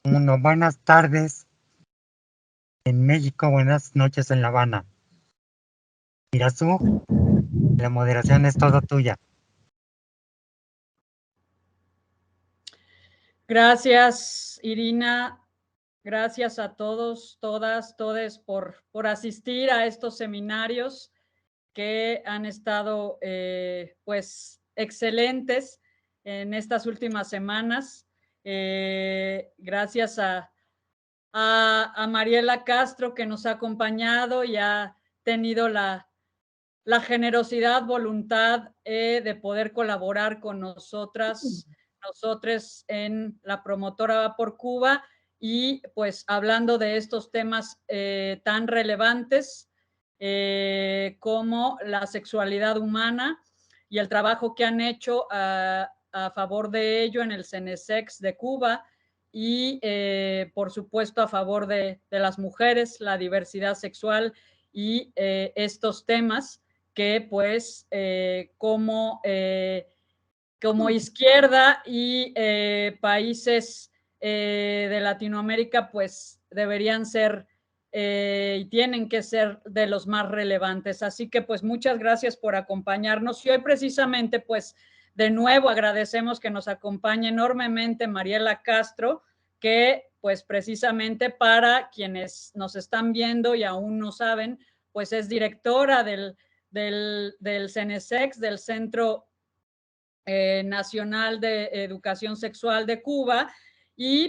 Uno, buenas tardes en México, buenas noches en La Habana. Irazú, la moderación es todo tuya. Gracias, Irina. Gracias a todos, todas, todes por asistir a estos seminarios que han estado pues excelentes en estas últimas semanas. Gracias a Mariela Castro, que nos ha acompañado y ha tenido la generosidad, voluntad de poder colaborar con nosotros en la promotora Va por Cuba y pues hablando de estos temas tan relevantes como la sexualidad humana y el trabajo que han hecho a favor de ello en el CENESEX de Cuba y por supuesto a favor de las mujeres, la diversidad sexual y estos temas que pues como izquierda y países de Latinoamérica pues deberían ser y tienen que ser de los más relevantes. Así que pues muchas gracias por acompañarnos y hoy precisamente pues de nuevo agradecemos que nos acompañe enormemente Mariela Castro, que pues precisamente para quienes nos están viendo y aún no saben, pues es directora del CENESEX, del Centro Nacional de Educación Sexual de Cuba,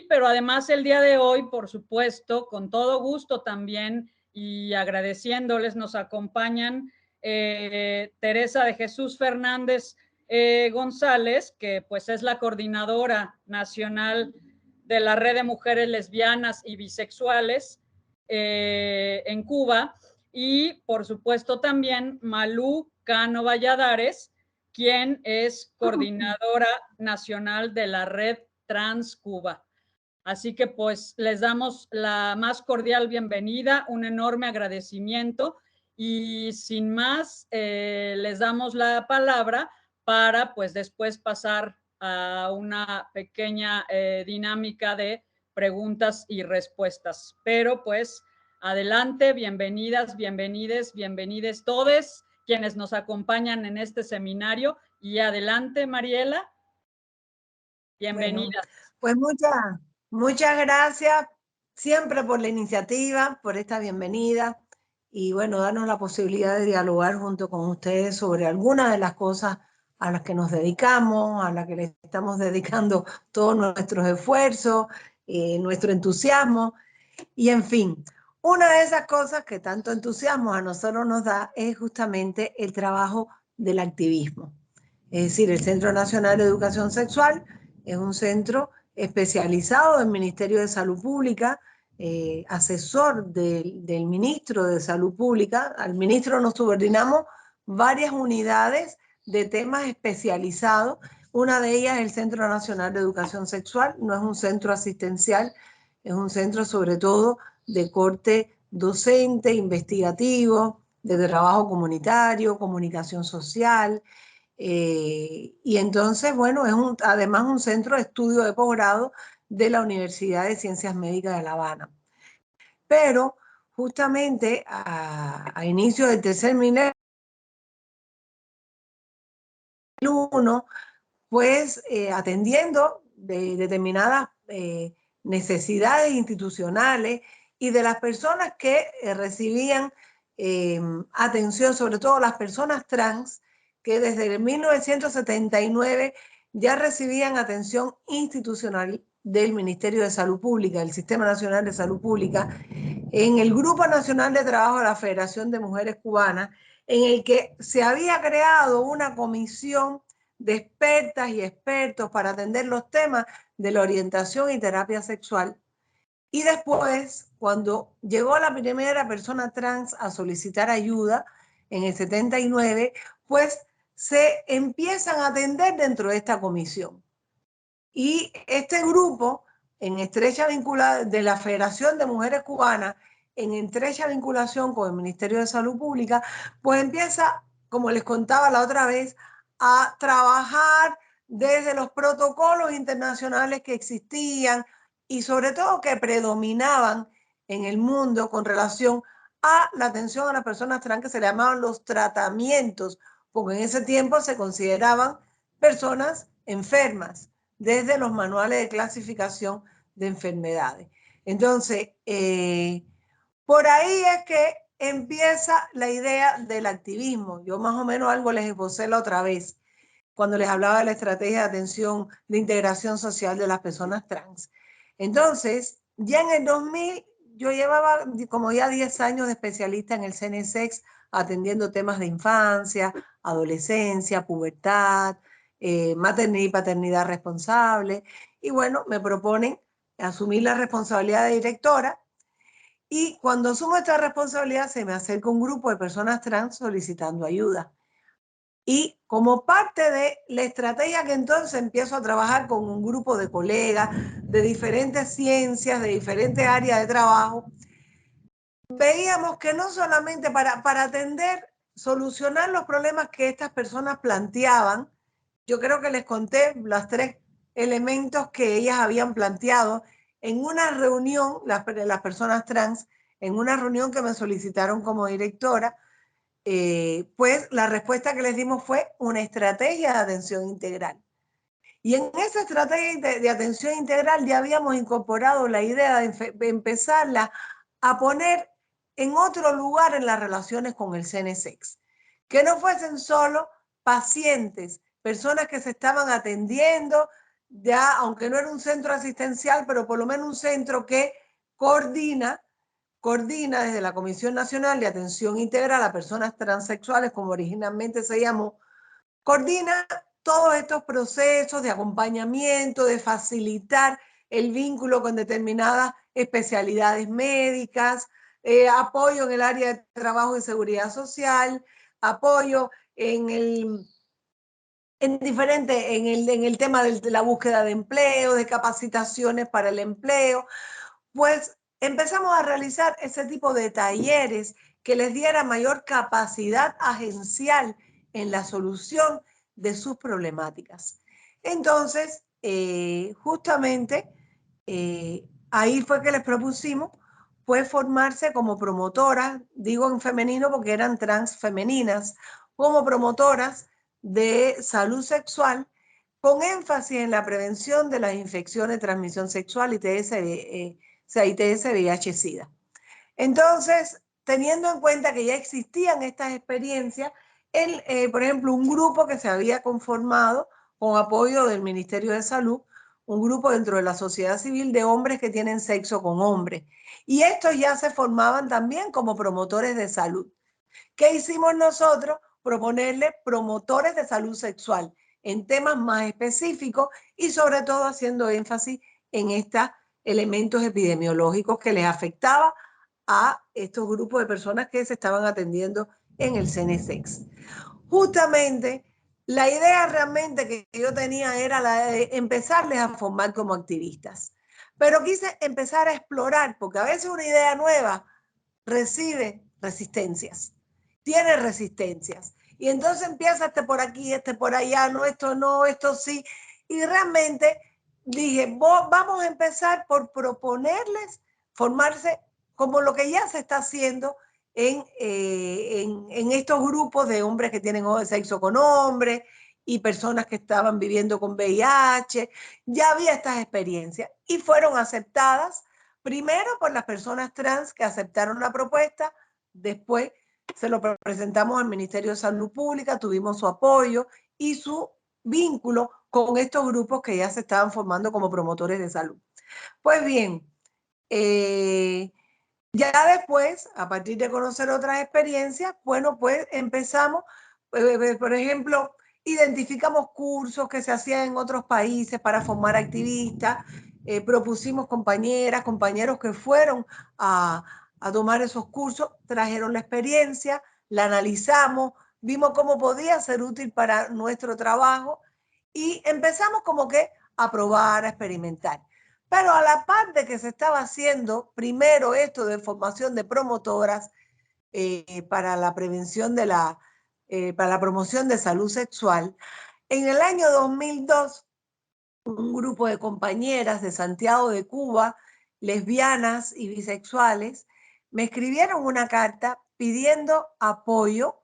pero además el día de hoy, por supuesto, con todo gusto también y agradeciéndoles, nos acompañan Teresa de Jesús Fernández González, que pues es la coordinadora nacional de la Red de Mujeres Lesbianas y Bisexuales en Cuba, y por supuesto también Malú Cano Valladares, quien es coordinadora nacional de la Red Trans Cuba. Así que pues les damos la más cordial bienvenida, un enorme agradecimiento y sin más les damos la palabra para pues después pasar a una pequeña dinámica de preguntas y respuestas. Pero pues adelante, bienvenidas, bienvenides, bienvenides todos quienes nos acompañan en este seminario y adelante, Mariela. Bienvenidas. Bueno, pues muchas gracias siempre por la iniciativa, por esta bienvenida y bueno, darnos la posibilidad de dialogar junto con ustedes sobre algunas de las cosas a las que nos dedicamos, a las que le estamos dedicando todos nuestros esfuerzos, nuestro entusiasmo y en fin. Una de esas cosas que tanto entusiasmo a nosotros nos da es justamente el trabajo del activismo. Es decir, el Centro Nacional de Educación Sexual es un centro especializado del Ministerio de Salud Pública, asesor del Ministro de Salud Pública. Al ministro nos subordinamos varias unidades de temas especializados. Una de ellas es el Centro Nacional de Educación Sexual. No es un centro asistencial, es un centro sobre todo de corte docente, investigativo, de trabajo comunitario, comunicación social. Y entonces, bueno, es además un centro de estudio de posgrado de la Universidad de Ciencias Médicas de La Habana. Pero justamente a inicio del tercer milenio, pues atendiendo de determinadas necesidades institucionales y de las personas que recibían atención, sobre todo las personas trans, que desde el 1979 ya recibían atención institucional del Ministerio de Salud Pública, del Sistema Nacional de Salud Pública, en el Grupo Nacional de Trabajo de la Federación de Mujeres Cubanas, en el que se había creado una comisión de expertas y expertos para atender los temas de la orientación y terapia sexual. Y después, cuando llegó la primera persona trans a solicitar ayuda en el 79, pues se empiezan a atender dentro de esta comisión. Y este grupo, en estrecha vinculación de la Federación de Mujeres Cubanas, en estrecha vinculación con el Ministerio de Salud Pública, pues empieza, como les contaba la otra vez, a trabajar desde los protocolos internacionales que existían y sobre todo que predominaban en el mundo con relación a la atención a las personas trans, que se le llamaban los tratamientos, porque en ese tiempo se consideraban personas enfermas desde los manuales de clasificación de enfermedades. Entonces, por ahí es que empieza la idea del activismo. Yo más o menos algo les esbocé la otra vez, cuando les hablaba de la estrategia de atención de integración social de las personas trans. Entonces, ya en el 2000, yo llevaba como ya 10 años de especialista en el CNSEX, atendiendo temas de infancia, adolescencia, pubertad, maternidad y paternidad responsable. Y bueno, me proponen asumir la responsabilidad de directora. Y cuando asumo esta responsabilidad, se me acerca un grupo de personas trans solicitando ayuda. Y como parte de la estrategia que entonces empiezo a trabajar con un grupo de colegas de diferentes ciencias, de diferentes áreas de trabajo, veíamos que no solamente para atender, solucionar los problemas que estas personas planteaban, yo creo que les conté los 3 elementos que ellas habían planteado en una reunión, las personas trans, en una reunión que me solicitaron como directora. Pues la respuesta que les dimos fue una estrategia de atención integral. Y en esa estrategia de atención integral ya habíamos incorporado la idea de empezarla a poner en otro lugar en las relaciones con el CNSEX. Que no fuesen solo pacientes, personas que se estaban atendiendo, ya aunque no era un centro asistencial, pero por lo menos un centro que coordina desde la Comisión Nacional de Atención Integral a Personas Transexuales, como originalmente se llamó, coordina todos estos procesos de acompañamiento, de facilitar el vínculo con determinadas especialidades médicas, apoyo en el área de trabajo y seguridad social, apoyo en el tema de la búsqueda de empleo, de capacitaciones para el empleo. Pues empezamos a realizar ese tipo de talleres que les diera mayor capacidad agencial en la solución de sus problemáticas. Entonces, justamente ahí fue que les propusimos pues formarse como promotoras, digo en femenino porque eran trans femeninas, como promotoras de salud sexual con énfasis en la prevención de las infecciones de transmisión sexual, ITS, VIH-Sida. Entonces, teniendo en cuenta que ya existían estas experiencias, por ejemplo, un grupo que se había conformado con apoyo del Ministerio de Salud, un grupo dentro de la sociedad civil de hombres que tienen sexo con hombres. Y estos ya se formaban también como promotores de salud. ¿Qué hicimos nosotros? Proponerle promotores de salud sexual en temas más específicos y sobre todo haciendo énfasis en estos elementos epidemiológicos que les afectaba a estos grupos de personas que se estaban atendiendo en el CNSEX. Justamente la idea realmente que yo tenía era la de empezarles a formar como activistas, pero quise empezar a explorar, porque a veces una idea nueva recibe resistencias, tiene resistencias, y entonces empieza este por aquí, este por allá, no, esto sí, y realmente dije, vamos a empezar por proponerles formarse como lo que ya se está haciendo en estos grupos de hombres que tienen sexo con hombres y personas que estaban viviendo con VIH. Ya había estas experiencias y fueron aceptadas primero por las personas trans que aceptaron la propuesta, después se lo presentamos al Ministerio de Salud Pública, tuvimos su apoyo y su vínculo con estos grupos que ya se estaban formando como promotores de salud. Pues bien, ya después, a partir de conocer otras experiencias, bueno, pues empezamos, por ejemplo, identificamos cursos que se hacían en otros países para formar activistas, propusimos compañeros que fueron a tomar esos cursos, trajeron la experiencia, la analizamos, vimos cómo podía ser útil para nuestro trabajo y empezamos como que a probar, a experimentar. Pero a la par de que se estaba haciendo primero esto de formación de promotoras para la prevención de para la promoción de salud sexual, en el año 2002 un grupo de compañeras de Santiago de Cuba, lesbianas y bisexuales, me escribieron una carta pidiendo apoyo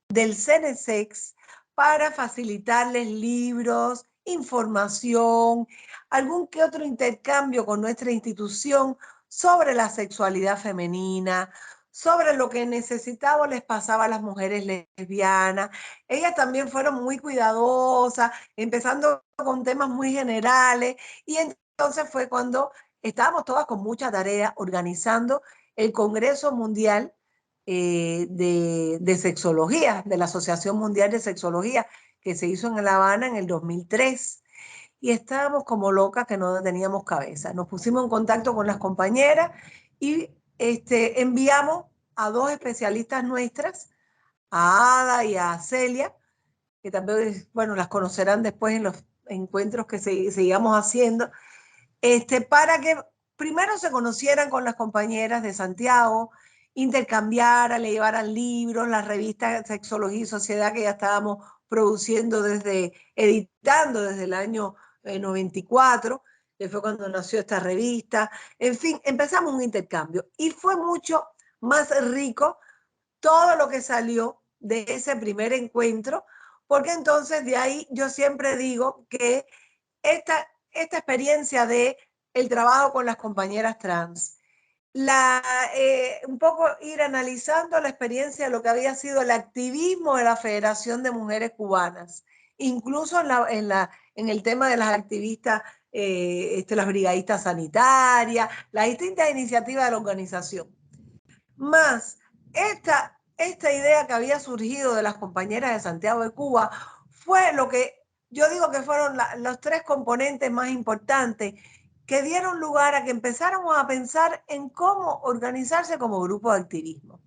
del CENESEX para facilitarles libros, información, algún que otro intercambio con nuestra institución sobre la sexualidad femenina, sobre lo que necesitaba o les pasaba a las mujeres lesbianas. Ellas también fueron muy cuidadosas, empezando con temas muy generales, y entonces fue cuando estábamos todas con mucha tarea organizando el Congreso Mundial de Sexología, de la Asociación Mundial de Sexología, que se hizo en La Habana en el 2003. Y estábamos como locas que no teníamos cabeza. Nos pusimos en contacto con las compañeras y enviamos a 2 especialistas nuestras, a Ada y a Celia, que también, bueno, las conocerán después en los encuentros que seguíamos haciendo, para que primero se conocieran con las compañeras de Santiago, intercambiaran, le llevaran libros, las revistas Sexología y Sociedad que ya estábamos produciendo editando desde el año 94, que fue cuando nació esta revista. En fin, empezamos un intercambio y fue mucho más rico todo lo que salió de ese primer encuentro, porque entonces de ahí yo siempre digo que esta experiencia de el trabajo con las compañeras trans, un poco ir analizando la experiencia de lo que había sido el activismo de la Federación de Mujeres Cubanas, incluso en el tema de las activistas, las brigadistas sanitarias, las distintas iniciativas de la organización. Más esta idea que había surgido de las compañeras de Santiago de Cuba fue lo que yo digo que fueron los 3 componentes más importantes que dieron lugar a que empezáramos a pensar en cómo organizarse como grupo de activismo.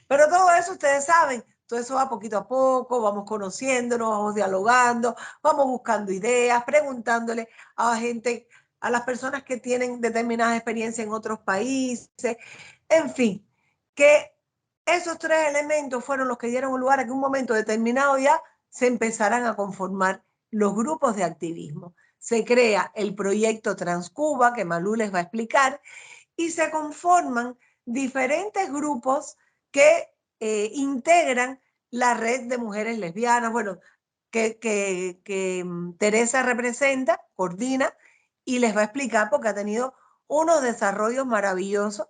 Pero todo eso ustedes saben, todo eso va poquito a poco, vamos conociéndonos, vamos dialogando, vamos buscando ideas, preguntándole a gente, a las personas que tienen determinadas experiencias en otros países, en fin, que esos 3 elementos fueron los que dieron lugar a que en un momento determinado ya se empezaran a conformar los grupos de activismo. Se crea el proyecto Transcuba, que Malú les va a explicar, y se conforman diferentes grupos que integran la red de mujeres lesbianas, bueno, que Teresa representa, coordina, y les va a explicar porque ha tenido unos desarrollos maravillosos.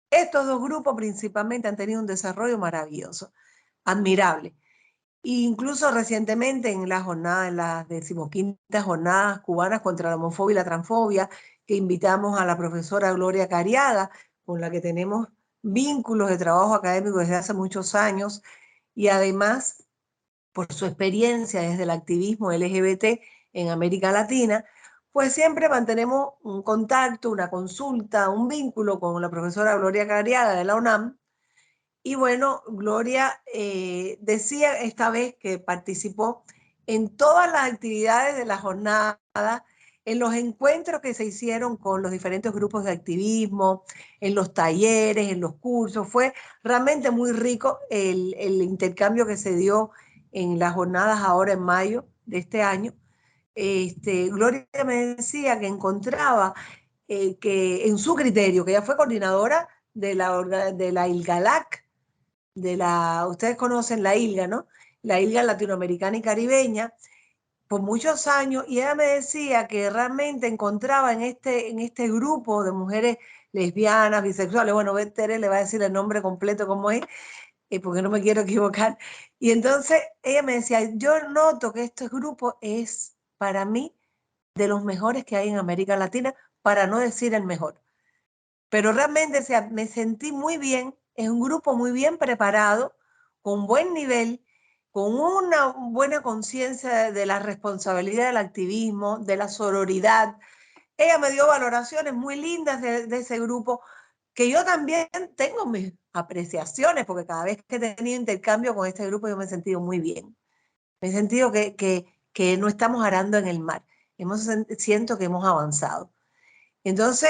Estos 2 grupos principalmente han tenido un desarrollo maravilloso, admirable. Incluso recientemente en las 15ª jornadas cubanas contra la homofobia y la transfobia, que invitamos a la profesora Gloria Cariaga, con la que tenemos vínculos de trabajo académico desde hace muchos años, y además por su experiencia desde el activismo LGBT en América Latina, pues siempre mantenemos un contacto, una consulta, un vínculo con la profesora Gloria Cariaga de la UNAM. Y bueno, Gloria decía esta vez que participó en todas las actividades de la jornada, en los encuentros que se hicieron con los diferentes grupos de activismo, en los talleres, en los cursos. Fue realmente muy rico el intercambio que se dio en las jornadas ahora en mayo de este año. Gloria me decía que encontraba que en su criterio, que ella fue coordinadora de la ILGALAC, ustedes conocen la ILGA, ¿no? La ILGA latinoamericana y caribeña, por muchos años, y ella me decía que realmente encontraba en este grupo de mujeres lesbianas, bisexuales, bueno, Tere le va a decir el nombre completo como es, porque no me quiero equivocar, y entonces ella me decía, yo noto que este grupo es, para mí, de los mejores que hay en América Latina, para no decir el mejor. Pero realmente, o sea, me sentí muy bien, es un grupo muy bien preparado, con buen nivel, con una buena conciencia de la responsabilidad del activismo, de la sororidad. Ella me dio valoraciones muy lindas de ese grupo, que yo también tengo mis apreciaciones, porque cada vez que he tenido intercambio con este grupo yo me he sentido muy bien. Me he sentido que no estamos arando en el mar. Siento que hemos avanzado. Entonces,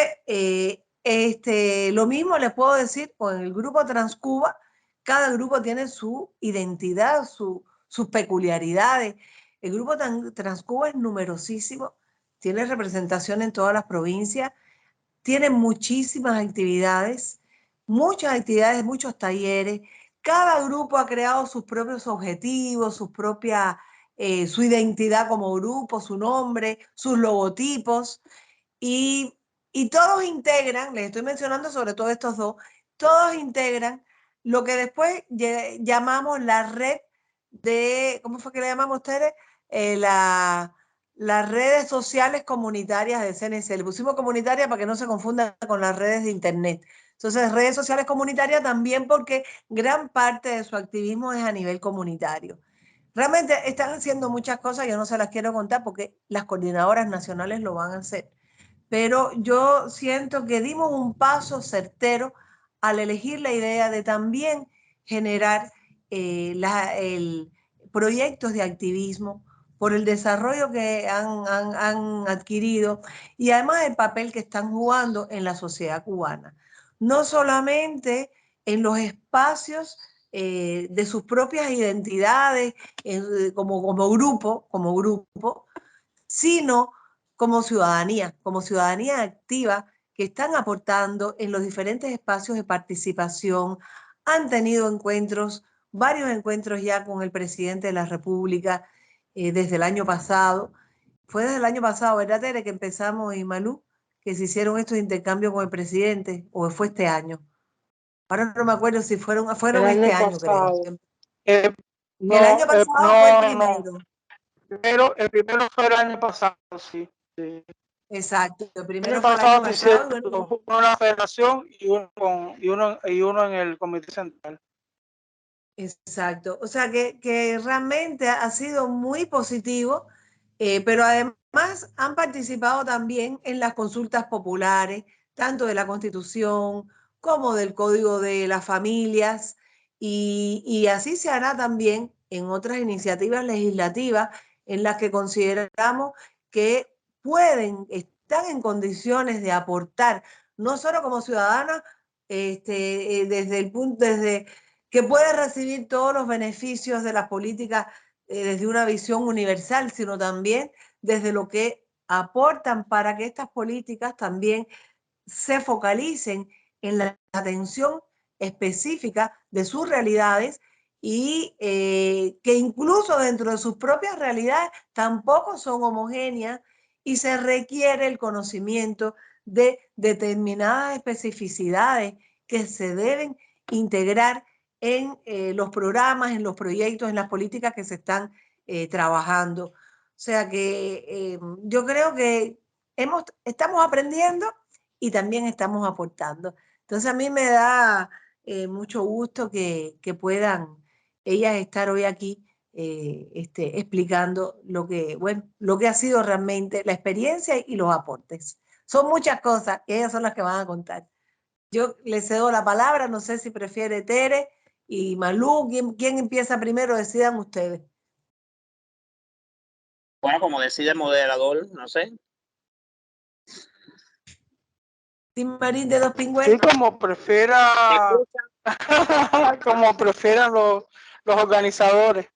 lo mismo les puedo decir con el grupo Transcuba. Cada grupo tiene su identidad, sus peculiaridades. El grupo Transcuba es numerosísimo. tiene representación en todas las provincias, tiene muchísimas actividades, muchos talleres. Cada grupo ha creado sus propios objetivos, su identidad como grupo, su nombre, sus logotipos. Y todos integran, les estoy mencionando sobre todo estos dos, todos integran lo que después llamamos la red de, ¿cómo fue que le llamamos ustedes? Las redes sociales comunitarias de CNC. Le pusimos comunitaria para que no se confundan con las redes de internet. Entonces, redes sociales comunitarias también porque gran parte de su activismo es a nivel comunitario. Realmente están haciendo muchas cosas, yo no se las quiero contar porque las coordinadoras nacionales lo van a hacer. Pero yo siento que dimos un paso certero al elegir la idea de también generar proyectos de activismo por el desarrollo que han adquirido y además el papel que están jugando en la sociedad cubana. No solamente en los espacios de sus propias identidades como grupo, sino como ciudadanía activa que están aportando en los diferentes espacios de participación. Han tenido varios encuentros ya con el presidente de la República desde el año pasado. Fue desde el año pasado, ¿verdad, Tere, que empezamos, y Malú, que se hicieron estos intercambios con el presidente, o fue este año? Ahora no me acuerdo si fueron este año, creo. No, el año pasado fue el primero. Pero el primero fue el año pasado, sí. Exacto, el El primero año fue el año pasado pasado. fue una federación y uno en el Comité Central. Exacto, o sea que realmente ha sido muy positivo, pero además han participado también en las consultas populares, tanto de la Constitución como del Código de las Familias, y así se hará también en otras iniciativas legislativas en las que consideramos que están en condiciones de aportar, no solo como ciudadanas, desde que puede recibir todos los beneficios de la política desde una visión universal, sino también desde lo que aportan para que estas políticas también se focalicen en la atención específica de sus realidades y que incluso dentro de sus propias realidades tampoco son homogéneas y se requiere el conocimiento de determinadas especificidades que se deben integrar en los programas, en los proyectos, en las políticas que se están trabajando. O sea que yo creo que estamos aprendiendo y también estamos aportando. Entonces a mí me da mucho gusto que puedan ellas estar hoy aquí explicando lo que ha sido realmente la experiencia y los aportes. Son muchas cosas, ellas son las que van a contar. Yo les cedo la palabra, no sé si prefiere Tere y Malú, ¿quién empieza primero? Decidan ustedes. Bueno, como decide el moderador, no sé. Tim Marín de Dos Pingües. Sí, como como prefieran los organizadores.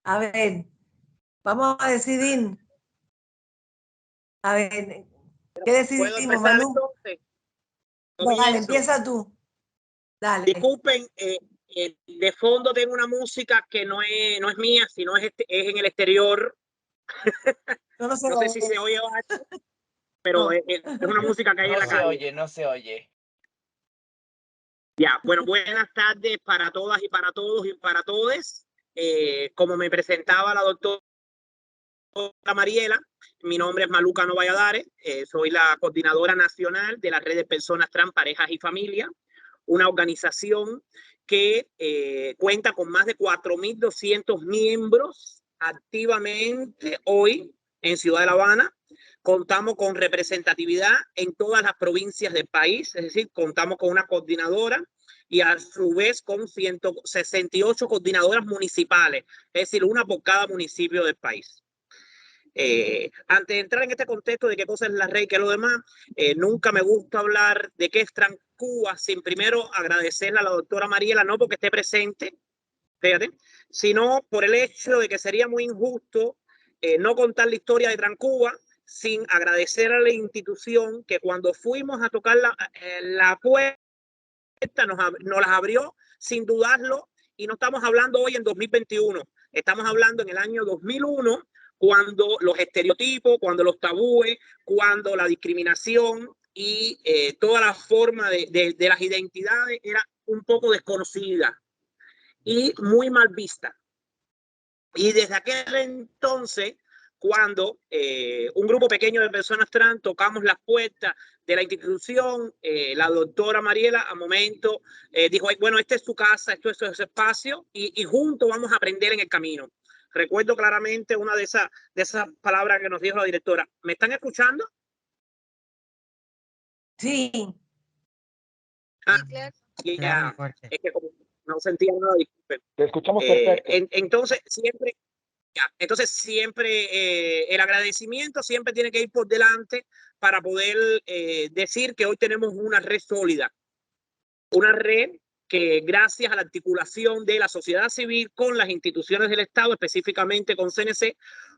A ver, vamos a decidir. A ver, ¿qué decidimos, Malú? Entonces? Dale, empieza tú. Dale. Disculpen, de fondo tengo una música que no es mía, sino es en el exterior. No sé si se oye, pero no. Es una música que hay en la calle. No se oye. Ya, bueno, buenas tardes para todas y para todos y para todes. Como me presentaba la doctora Mariela, mi nombre es Malú Cano Valladares, soy la coordinadora nacional de la red de personas trans, parejas y familia, una organización que cuenta con más de 4.200 miembros activamente hoy en Ciudad de La Habana. Contamos con representatividad en todas las provincias del país, es decir, contamos con una coordinadora y a su vez con 168 coordinadoras municipales, es decir, una por cada municipio del país. Antes de entrar en este contexto de qué cosa es la red y qué es lo demás, nunca me gusta hablar de qué es Transcuba sin primero agradecerle a la doctora Mariela, no porque esté presente, fíjate, sino por el hecho de que sería muy injusto no contar la historia de Trancuba sin agradecer a la institución que cuando fuimos a tocar la puerta nos las abrió sin dudarlo, y no estamos hablando hoy en 2021, estamos hablando en el año 2001, cuando los estereotipos, cuando los tabúes, cuando la discriminación y toda la forma de las identidades era un poco desconocida y muy mal vista. Y desde aquel entonces, cuando un grupo pequeño de personas trans tocamos las puertas de la institución, la doctora Mariela a momento dijo, bueno, esta es su casa, esto es su espacio, y juntos vamos a aprender en el camino. Recuerdo claramente una de esas palabras que nos dijo la directora. ¿Me están escuchando? Sí. Ah, Claro, yeah. fuerte. Es que como no sentía nada, disculpen. Te escuchamos perfecto. Entonces, siempre el agradecimiento siempre tiene que ir por delante para poder decir que hoy tenemos una red sólida, una red que gracias a la articulación de la sociedad civil con las instituciones del Estado, específicamente con CNC,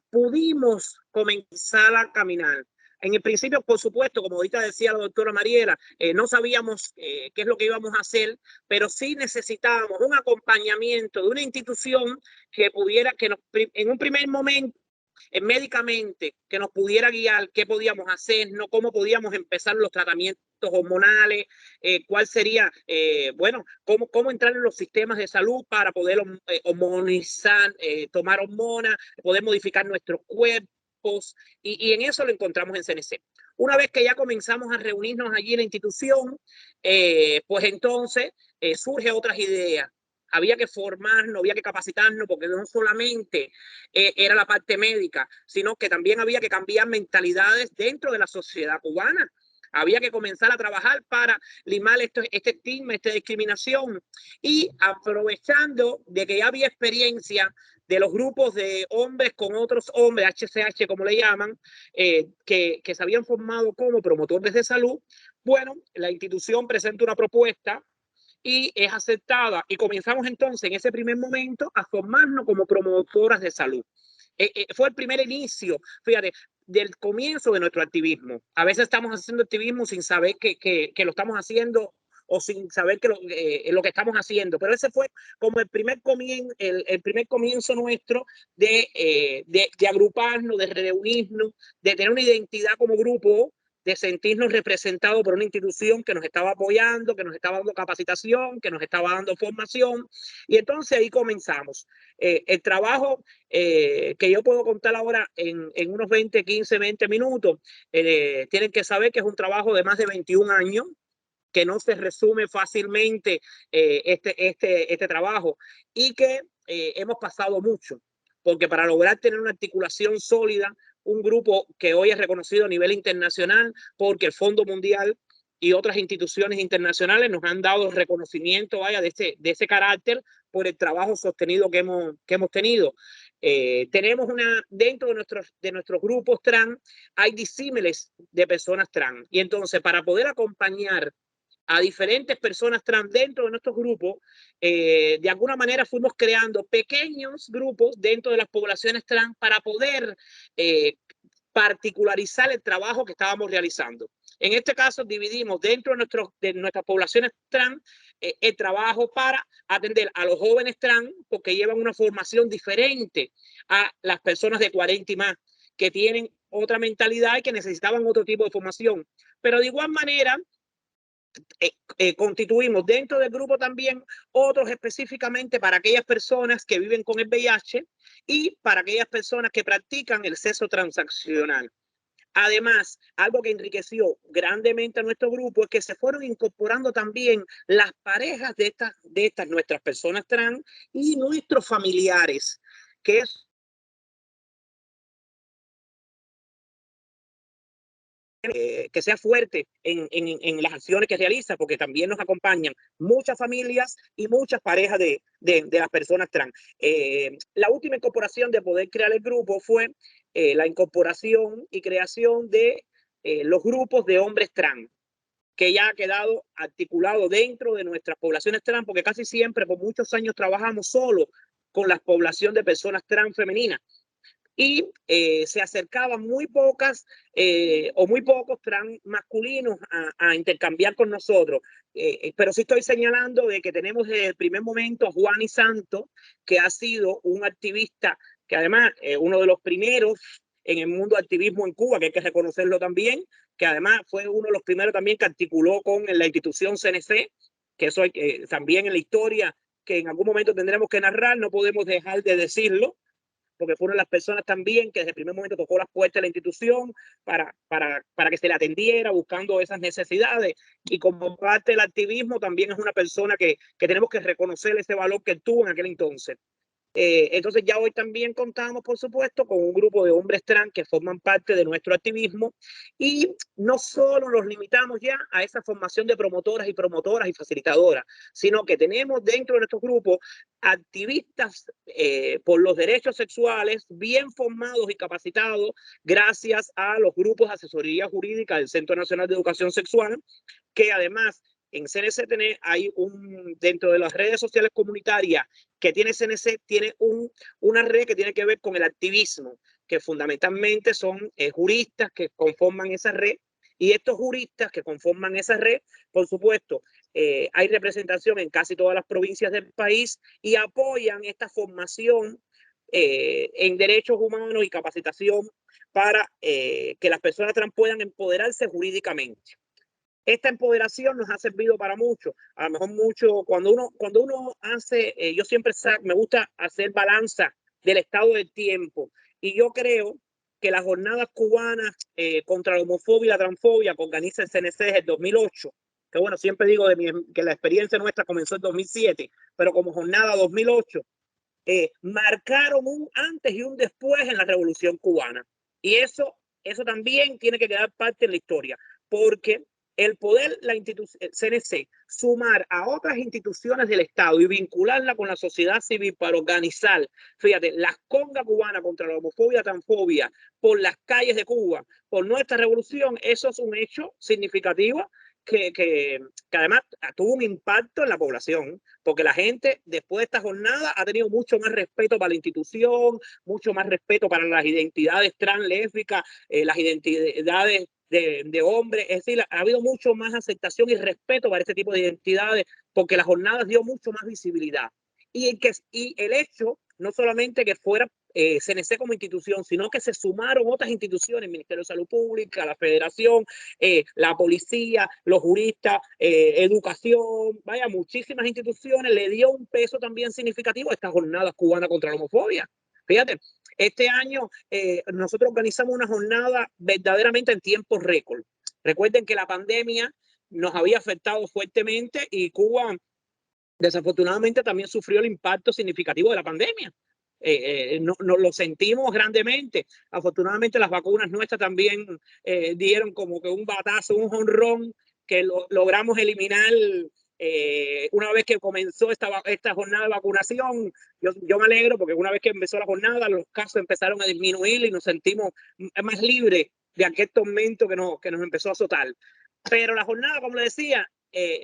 pudimos comenzar a caminar. En el principio, por supuesto, como ahorita decía la doctora Mariela, no sabíamos qué es lo que íbamos a hacer, pero sí necesitábamos un acompañamiento de una institución que pudiera, en un primer momento, médicamente, que nos pudiera guiar qué podíamos hacer, no cómo podíamos empezar los tratamientos hormonales, cuál sería, bueno, cómo entrar en los sistemas de salud para poder hormonizar, tomar hormonas, poder modificar nuestros cuerpos, y en eso lo encontramos en CNC. Una vez que ya comenzamos a reunirnos allí en la institución, pues entonces surgen otras ideas. Había que formarnos, había que capacitarnos, porque no solamente era la parte médica, sino que también había que cambiar mentalidades dentro de la sociedad cubana. Había que comenzar a trabajar para limar este estigma, esta discriminación, y aprovechando de que ya había experiencia de los grupos de hombres con otros hombres, HCH como le llaman, que se habían formado como promotores de salud. Bueno, la institución presenta una propuesta y es aceptada, y comenzamos entonces en ese primer momento a formarnos como promotoras de salud. Fue el primer inicio, fíjate, del comienzo de nuestro activismo. A veces estamos haciendo activismo sin saber que lo estamos haciendo, o sin saber lo que estamos haciendo, pero ese fue como el primer comienzo nuestro de agruparnos, de reunirnos, de tener una identidad como grupo, de sentirnos representados por una institución que nos estaba apoyando, que nos estaba dando capacitación, que nos estaba dando formación. Y entonces ahí comenzamos. El trabajo que yo puedo contar ahora en unos 20 minutos, tienen que saber que es un trabajo de más de 21 años, que no se resume fácilmente este trabajo, y que hemos pasado mucho, porque para lograr tener una articulación sólida, un grupo que hoy es reconocido a nivel internacional, porque el Fondo Mundial y otras instituciones internacionales nos han dado reconocimiento, vaya, de ese carácter, por el trabajo sostenido que hemos tenido. Tenemos dentro de nuestros grupos trans, hay disímiles de personas trans, y entonces para poder acompañar a diferentes personas trans dentro de nuestros grupos, de alguna manera fuimos creando pequeños grupos dentro de las poblaciones trans para poder particularizar el trabajo que estábamos realizando. En este caso dividimos dentro de nuestras poblaciones trans el trabajo para atender a los jóvenes trans, porque llevan una formación diferente a las personas de 40 y más, que tienen otra mentalidad y que necesitaban otro tipo de formación. Pero de igual manera, constituimos dentro del grupo también otros específicamente para aquellas personas que viven con el VIH y para aquellas personas que practican el sexo transaccional. Además, algo que enriqueció grandemente a nuestro grupo es que se fueron incorporando también las parejas de estas nuestras personas trans y nuestros familiares, que es que sea fuerte en las acciones que realiza, porque también nos acompañan muchas familias y muchas parejas de las personas trans. La última incorporación de poder crear el grupo fue la incorporación y creación de los grupos de hombres trans, que ya ha quedado articulado dentro de nuestras poblaciones trans, porque casi siempre por muchos años trabajamos solo con la población de personas trans femeninas. y se acercaban muy pocas o muy pocos trans masculinos a intercambiar con nosotros. Pero sí estoy señalando de que tenemos desde el primer momento a Juan y Santos, que ha sido un activista que además uno de los primeros en el mundo del activismo en Cuba, que hay que reconocerlo también, que además fue uno de los primeros también que articuló con la institución CNC, que eso hay, también en la historia que en algún momento tendremos que narrar, no podemos dejar de decirlo, porque fueron las personas también que desde el primer momento tocó las puertas de la institución para que se le atendiera buscando esas necesidades. Y como parte del activismo también es una persona que tenemos que reconocer ese valor que tuvo en aquel entonces. Entonces ya hoy también contamos, por supuesto, con un grupo de hombres trans que forman parte de nuestro activismo y no solo nos limitamos ya a esa formación de promotoras y facilitadoras, sino que tenemos dentro de nuestros grupos activistas por los derechos sexuales bien formados y capacitados gracias a los grupos de asesoría jurídica del Centro Nacional de Educación Sexual, que además en CNC hay dentro de las redes sociales comunitarias que tiene CNC, tiene una red que tiene que ver con el activismo, que fundamentalmente son juristas que conforman esa red. Y estos juristas que conforman esa red, por supuesto, hay representación en casi todas las provincias del país y apoyan esta formación en derechos humanos y capacitación para que las personas trans puedan empoderarse jurídicamente. Esta empoderación nos ha servido para mucho. A lo mejor mucho, cuando uno hace, yo siempre me gusta hacer balanza del estado del tiempo. Y yo creo que las jornadas cubanas contra la homofobia y la transfobia que organiza el CNC desde el 2008, que bueno, siempre digo que la experiencia nuestra comenzó en 2007, pero como jornada 2008, marcaron un antes y un después en la Revolución Cubana. Y eso también tiene que quedar parte de la historia, porque el poder, la institución CNC, sumar a otras instituciones del Estado y vincularla con la sociedad civil para organizar, fíjate, la conga cubana contra la homofobia y transfobia por las calles de Cuba, por nuestra revolución, eso es un hecho significativo que además tuvo un impacto en la población, porque la gente después de esta jornada ha tenido mucho más respeto para la institución, mucho más respeto para las identidades trans, lésbicas, las identidades de hombres, es decir, ha habido mucho más aceptación y respeto para este tipo de identidades, porque la jornada dio mucho más visibilidad. Y el hecho, no solamente que fuera CNC como institución, sino que se sumaron otras instituciones, el Ministerio de Salud Pública, la Federación, la policía, los juristas, educación, vaya, muchísimas instituciones, le dio un peso también significativo a esta jornada cubana contra la homofobia. Fíjate, este año nosotros organizamos una jornada verdaderamente en tiempo récord. Recuerden que la pandemia nos había afectado fuertemente y Cuba desafortunadamente también sufrió el impacto significativo de la pandemia. No lo sentimos grandemente. Afortunadamente las vacunas nuestras también dieron como que un batazo, un jonrón que logramos eliminar una vez que comenzó esta jornada de vacunación. Yo me alegro porque una vez que empezó la jornada los casos empezaron a disminuir y nos sentimos más libres de aquel tormento que nos empezó a azotar. Pero la jornada, como le decía,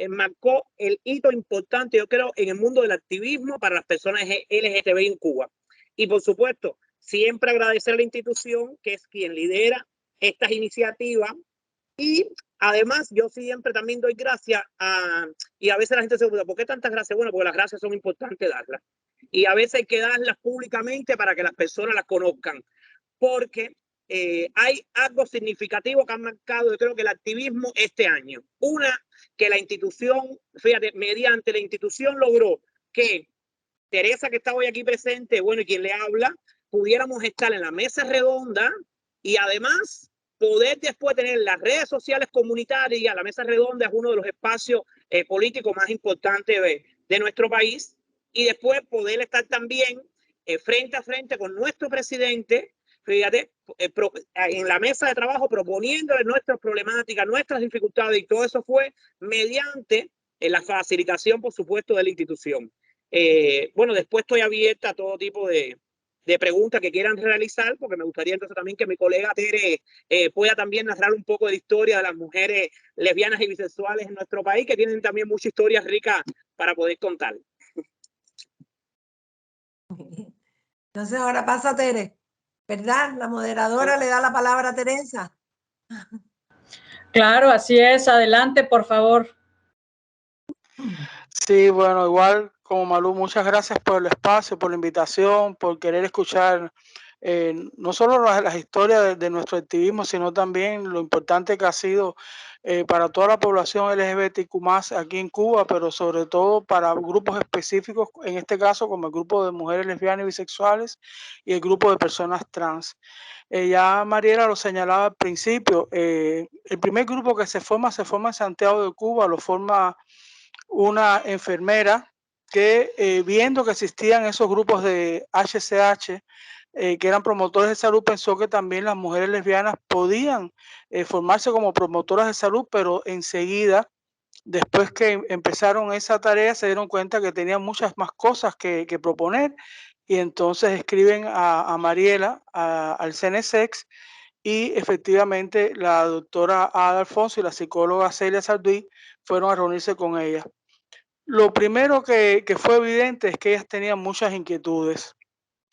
marcó el hito importante, yo creo, en el mundo del activismo para las personas LGTBI en Cuba. Y por supuesto, siempre agradecer a la institución, que es quien lidera estas iniciativas. Y además, yo siempre también doy gracias y a veces la gente se pregunta, ¿por qué tantas gracias? Bueno, porque las gracias son importantes darlas. Y a veces hay que darlas públicamente para que las personas las conozcan. Porque hay algo significativo que han marcado, yo creo que el activismo este año. Una, que la institución, fíjate, mediante la institución logró que Teresa, que está hoy aquí presente, bueno, y quien le habla, pudiéramos estar en la mesa redonda y además poder después tener las redes sociales comunitarias. La mesa redonda es uno de los espacios políticos más importantes de nuestro país, y después poder estar también frente a frente con nuestro presidente, fíjate, en la mesa de trabajo proponiéndole nuestras problemáticas, nuestras dificultades, y todo eso fue mediante la facilitación, por supuesto, de la institución. Bueno, después estoy abierta a todo tipo de preguntas que quieran realizar, porque me gustaría entonces también que mi colega Tere pueda también narrar un poco de la historia de las mujeres lesbianas y bisexuales en nuestro país, que tienen también muchas historias ricas para poder contar. Entonces ahora pasa Tere. ¿verdad? La moderadora le da la palabra a Teresa. Claro, así es. Adelante, por favor. Sí, bueno, igual como Malú, muchas gracias por el espacio, por la invitación, por querer escuchar no solo las historias de nuestro activismo, sino también lo importante que ha sido para toda la población LGBTQ+ aquí en Cuba, pero sobre todo para grupos específicos, en este caso como el grupo de mujeres lesbianas y bisexuales y el grupo de personas trans. Ya Mariela lo señalaba al principio, el primer grupo que se forma en Santiago de Cuba, lo forma una enfermera que viendo que existían esos grupos de HCH, que eran promotores de salud, pensó que también las mujeres lesbianas podían formarse como promotoras de salud, pero enseguida, después que empezaron esa tarea, se dieron cuenta que tenían muchas más cosas que proponer, y entonces escriben a Mariela, al CNSEX, y efectivamente la doctora Ada Alfonso y la psicóloga Celia Sarduy fueron a reunirse con ella. Lo primero que fue evidente es que ellas tenían muchas inquietudes.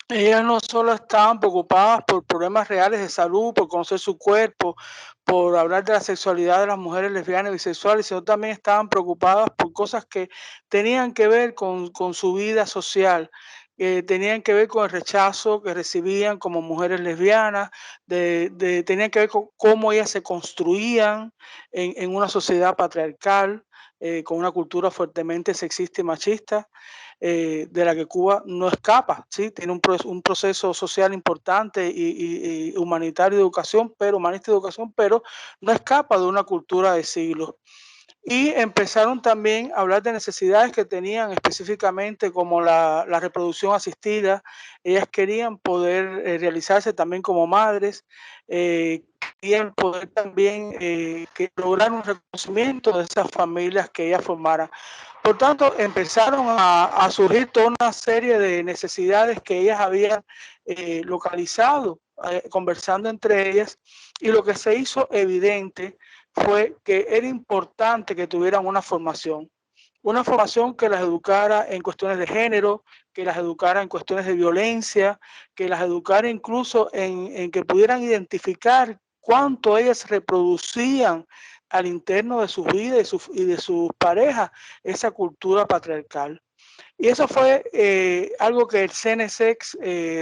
Ellas no solo estaban preocupadas por problemas reales de salud, por conocer su cuerpo, por hablar de la sexualidad de las mujeres lesbianas y bisexuales, sino también estaban preocupadas por cosas que tenían que ver con su vida social, tenían que ver con el rechazo que recibían como mujeres lesbianas, tenían que ver con cómo ellas se construían en una sociedad patriarcal, con una cultura fuertemente sexista y machista, de la que Cuba no escapa, ¿sí? Tiene un proceso social importante y humanitario de educación, humanista de educación, pero no escapa de una cultura de siglos. Y empezaron también a hablar de necesidades que tenían específicamente, como la reproducción asistida. Ellas querían poder realizarse también como madres, querían poder también lograr un reconocimiento de esas familias que ellas formaran. Por tanto, empezaron a surgir toda una serie de necesidades que ellas habían localizado, conversando entre ellas, y lo que se hizo evidente fue que era importante que tuvieran una formación que las educara en cuestiones de género, que las educara en cuestiones de violencia, que las educara incluso en que pudieran identificar cuánto ellas reproducían al interno de sus vidas y de sus parejas esa cultura patriarcal. Y eso fue algo que el CNSEX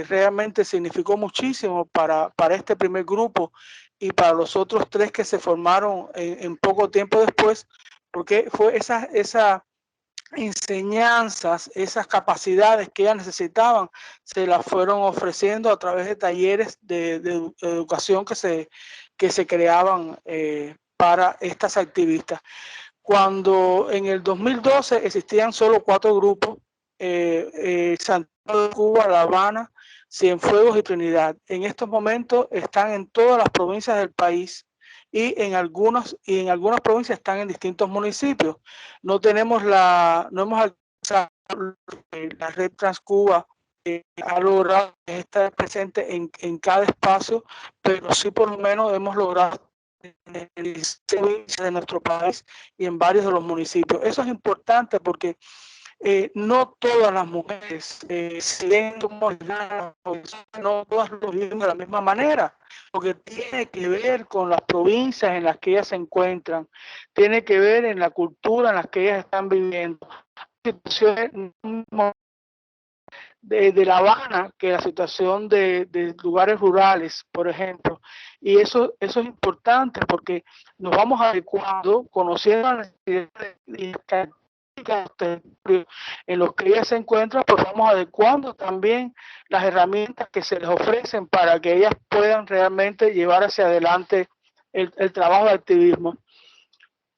realmente significó muchísimo para este primer grupo y para los otros 3 que se formaron en poco tiempo después, porque fue esas enseñanzas, esas capacidades que ellas necesitaban, se las fueron ofreciendo a través de talleres de educación que se creaban para estas activistas. Cuando en el 2012 existían solo 4 grupos, Santiago de Cuba, La Habana, Cienfuegos y Trinidad. En estos momentos están en todas las provincias del país y en algunas provincias están en distintos municipios. No hemos alcanzado la red Transcuba, ha logrado estar presente en cada espacio, pero sí por lo menos hemos logrado en el de nuestro país y en varios de los municipios. Eso es importante porque no todas las mujeres no todas lo viven de la misma manera, porque tiene que ver con las provincias en las que ellas se encuentran, tiene que ver en la cultura en las que ellas están viviendo. Situaciones de La Habana que la situación de lugares rurales, por ejemplo. Y eso es importante porque nos vamos adecuando, conociendo las necesidades y características en los que ellas se encuentran, pues vamos adecuando también las herramientas que se les ofrecen para que ellas puedan realmente llevar hacia adelante el trabajo de activismo.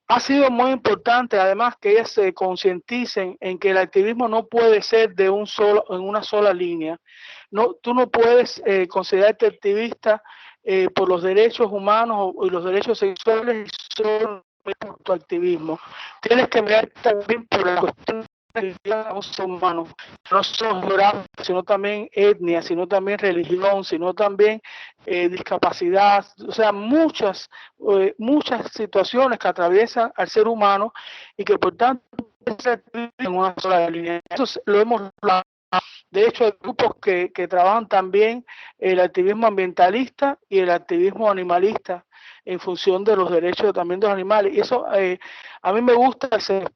Ha sido muy importante, además, que ellas se concienticen en que el activismo no puede ser en una sola línea. Tú no puedes considerarte activista por los derechos humanos y los derechos sexuales y solo por tu activismo. Tienes que mirar también por la cuestión de los humanos, no solo geográfica, sino también etnia, sino también religión, sino también discapacidad, o sea, muchas situaciones que atraviesan al ser humano y que por tanto en una sola línea. Eso lo hemos De hecho, hay grupos que trabajan también el activismo ambientalista y el activismo animalista en función de los derechos también de los animales. Y eso a mí me gusta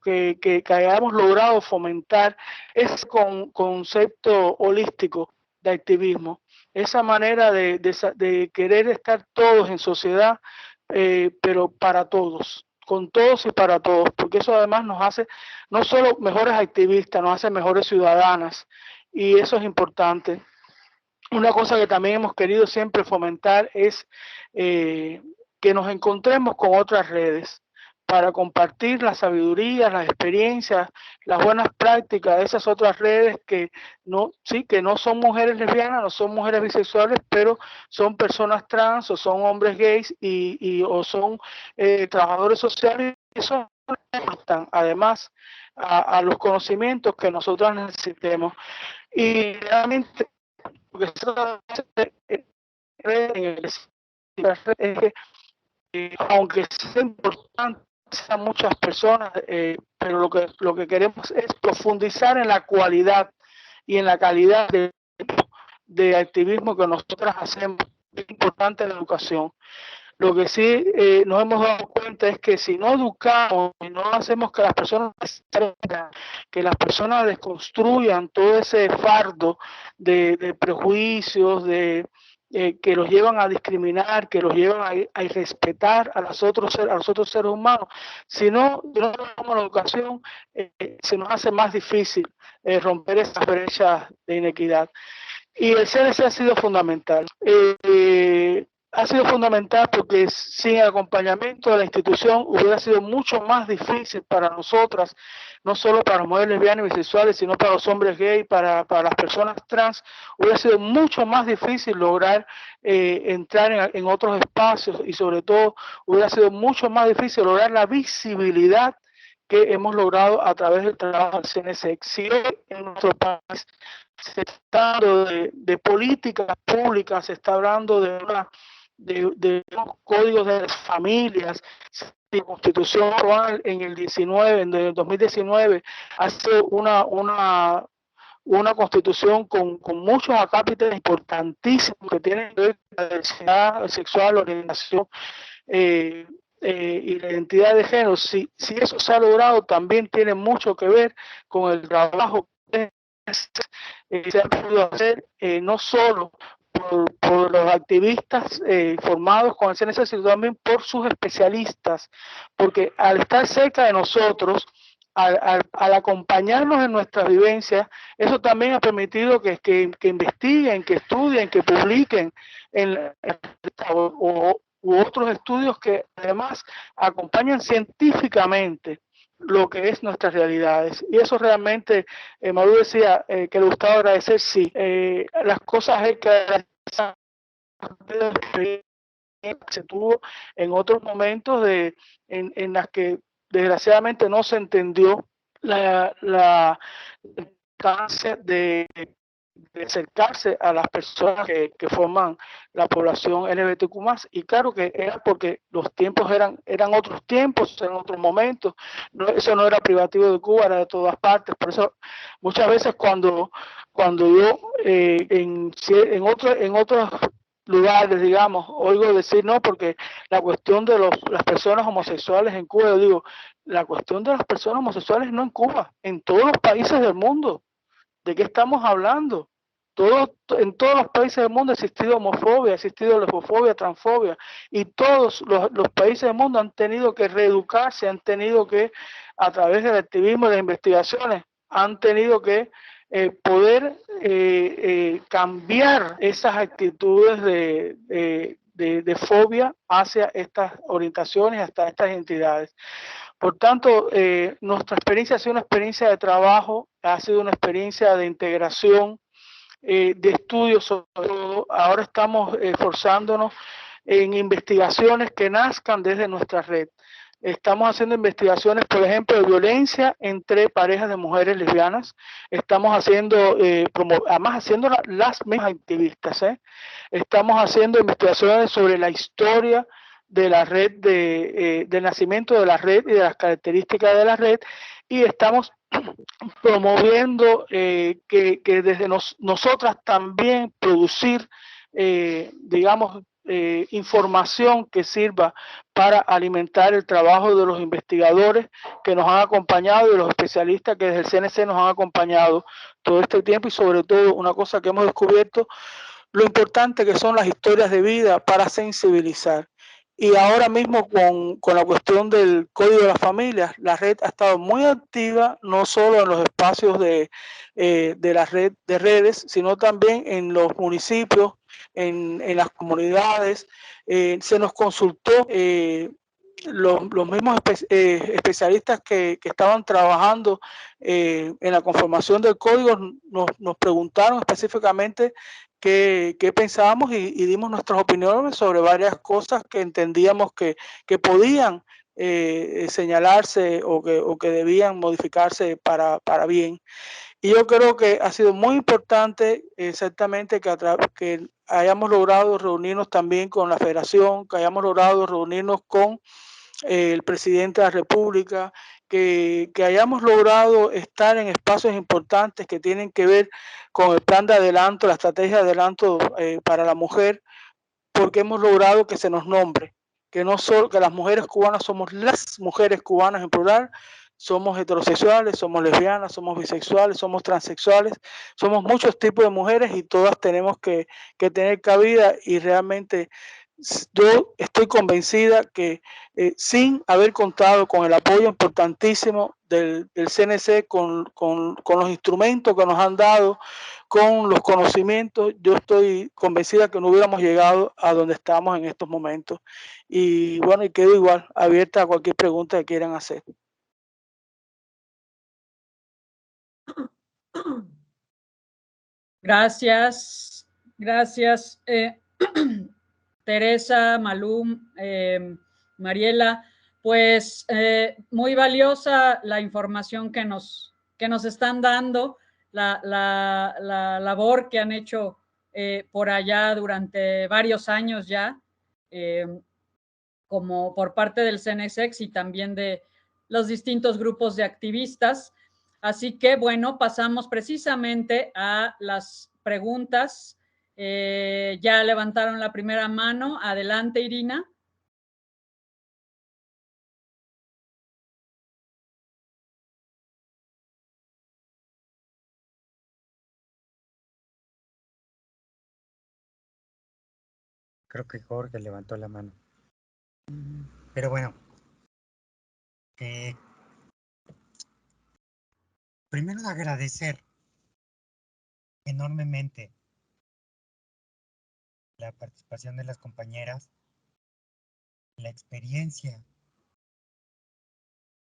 que hayamos logrado fomentar ese concepto holístico de activismo, esa manera de querer estar todos en sociedad, pero para todos, con todos y para todos, porque eso además nos hace no solo mejores activistas, nos hace mejores ciudadanas, y eso es importante. Una cosa que también hemos querido siempre fomentar es que nos encontremos con otras redes para compartir la sabiduría, las experiencias, las buenas prácticas de esas otras redes que no son mujeres lesbianas, no son mujeres bisexuales, pero son personas trans o son hombres gays o son trabajadores sociales. Eso aportan además a los conocimientos que nosotros necesitemos. Y realmente, porque es que aunque sea importante a muchas personas, pero lo que queremos es profundizar en la cualidad y en la calidad de activismo que nosotras hacemos. Es importante la educación. Lo que sí nos hemos dado cuenta es que si no educamos y no hacemos que las personas desconstruyan todo ese fardo de prejuicios, que los llevan a discriminar, que los llevan a irrespetar a los otros seres humanos, si no tenemos la educación, se nos hace más difícil romper esas brechas de inequidad. Y el CNC ha sido fundamental. Ha sido fundamental porque sin el acompañamiento de la institución hubiera sido mucho más difícil para nosotras, no solo para las mujeres lesbianas y bisexuales, sino para los hombres gays, para las personas trans. Hubiera sido mucho más difícil lograr entrar en otros espacios, y sobre todo hubiera sido mucho más difícil lograr la visibilidad que hemos logrado a través del trabajo del CNC. Si hoy en nuestro país se está hablando de políticas públicas, se está hablando de unos códigos de las familias, la Constitución actual en el 2019 hace una constitución con muchos acápites importantísimos que tienen que ver con la diversidad sexual, la orientación y la identidad de género. Si eso se ha logrado, también tiene mucho que ver con el trabajo que se ha podido hacer, no solo por los activistas formados con el CNC, sino también por sus especialistas, porque al estar cerca de nosotros, al acompañarnos en nuestras vivencias, eso también ha permitido que investiguen, que estudien, que publiquen u otros estudios que además acompañan científicamente lo que es nuestras realidades. Y eso realmente, Malú decía que le gustaba agradecer, sí, las cosas hay que agradecer, se tuvo en otros momentos en las que desgraciadamente no se entendió la importancia de acercarse a las personas que forman la población LGBTQ+, y claro que era porque los tiempos eran otros tiempos, eran otros momentos, eso no era privativo de Cuba, era de todas partes. Por eso muchas veces cuando yo en otros lugares, digamos, oigo decir no, porque la cuestión de las personas homosexuales en Cuba, yo digo, la cuestión de las personas homosexuales no en Cuba, en todos los países del mundo. ¿De qué estamos hablando? En todos los países del mundo ha existido homofobia, ha existido lesbofobia, transfobia, y todos los países del mundo han tenido que reeducarse, han tenido que, a través del activismo y de las investigaciones, han tenido que poder cambiar esas actitudes de fobia hacia estas orientaciones, hasta estas entidades. Por tanto, nuestra experiencia ha sido una experiencia de trabajo, ha sido una experiencia de integración, de estudio sobre todo. Ahora estamos esforzándonos en investigaciones que nazcan desde nuestra red. Estamos haciendo investigaciones, por ejemplo, de violencia entre parejas de mujeres lesbianas. Estamos haciendo, además haciendo las mismas activistas, estamos haciendo investigaciones sobre la historia de la red, del nacimiento de la red y de las características de la red, y estamos promoviendo que desde nosotras también producir, digamos, información que sirva para alimentar el trabajo de los investigadores que nos han acompañado y de los especialistas que desde el CNC nos han acompañado todo este tiempo, y sobre todo una cosa que hemos descubierto, lo importante que son las historias de vida para sensibilizar. Y ahora mismo con la cuestión del Código de las Familias, la red ha estado muy activa, no solo en los espacios de la red de redes, sino también en los municipios, en las comunidades. Se nos consultó los mismos especialistas que estaban trabajando en la conformación del código, nos preguntaron específicamente qué pensábamos y dimos nuestras opiniones sobre varias cosas que entendíamos que podían señalarse o que debían modificarse para bien. Y yo creo que ha sido muy importante exactamente que hayamos logrado reunirnos también con la Federación, que hayamos logrado reunirnos con el presidente de la República, que hayamos logrado estar en espacios importantes que tienen que ver con el plan de adelanto, la estrategia de adelanto para la mujer, porque hemos logrado que se nos nombre, que no solo que las mujeres cubanas somos las mujeres cubanas en plural, somos heterosexuales, somos lesbianas, somos bisexuales, somos transexuales, somos muchos tipos de mujeres y todas tenemos que tener cabida, y realmente yo estoy convencida que sin haber contado con el apoyo importantísimo del CNC, con los instrumentos que nos han dado, con los conocimientos, yo estoy convencida que no hubiéramos llegado a donde estamos en estos momentos. Y bueno, y quedo igual abierta a cualquier pregunta que quieran hacer. Gracias, gracias. Teresa, Malú, Mariela, pues muy valiosa la información que nos están dando, la labor que han hecho por allá durante varios años ya, como por parte del CNSX y también de los distintos grupos de activistas. Así que, bueno, pasamos precisamente a las preguntas. Ya levantaron la primera mano. Adelante, Irina. Creo que Jorge levantó la mano. Pero bueno, primero agradecer enormemente la participación de las compañeras, la experiencia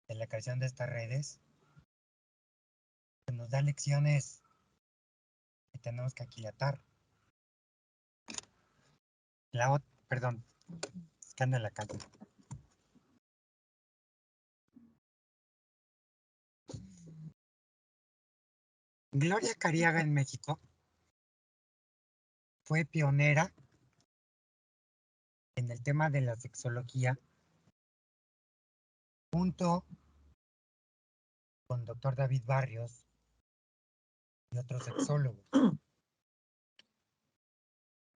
de la creación de estas redes, que nos da lecciones que tenemos que aquilatar. Perdón, escando en la calle. Gloria Cariaga en México fue pionera en el tema de la sexología, junto con doctor David Barrios y otros sexólogos.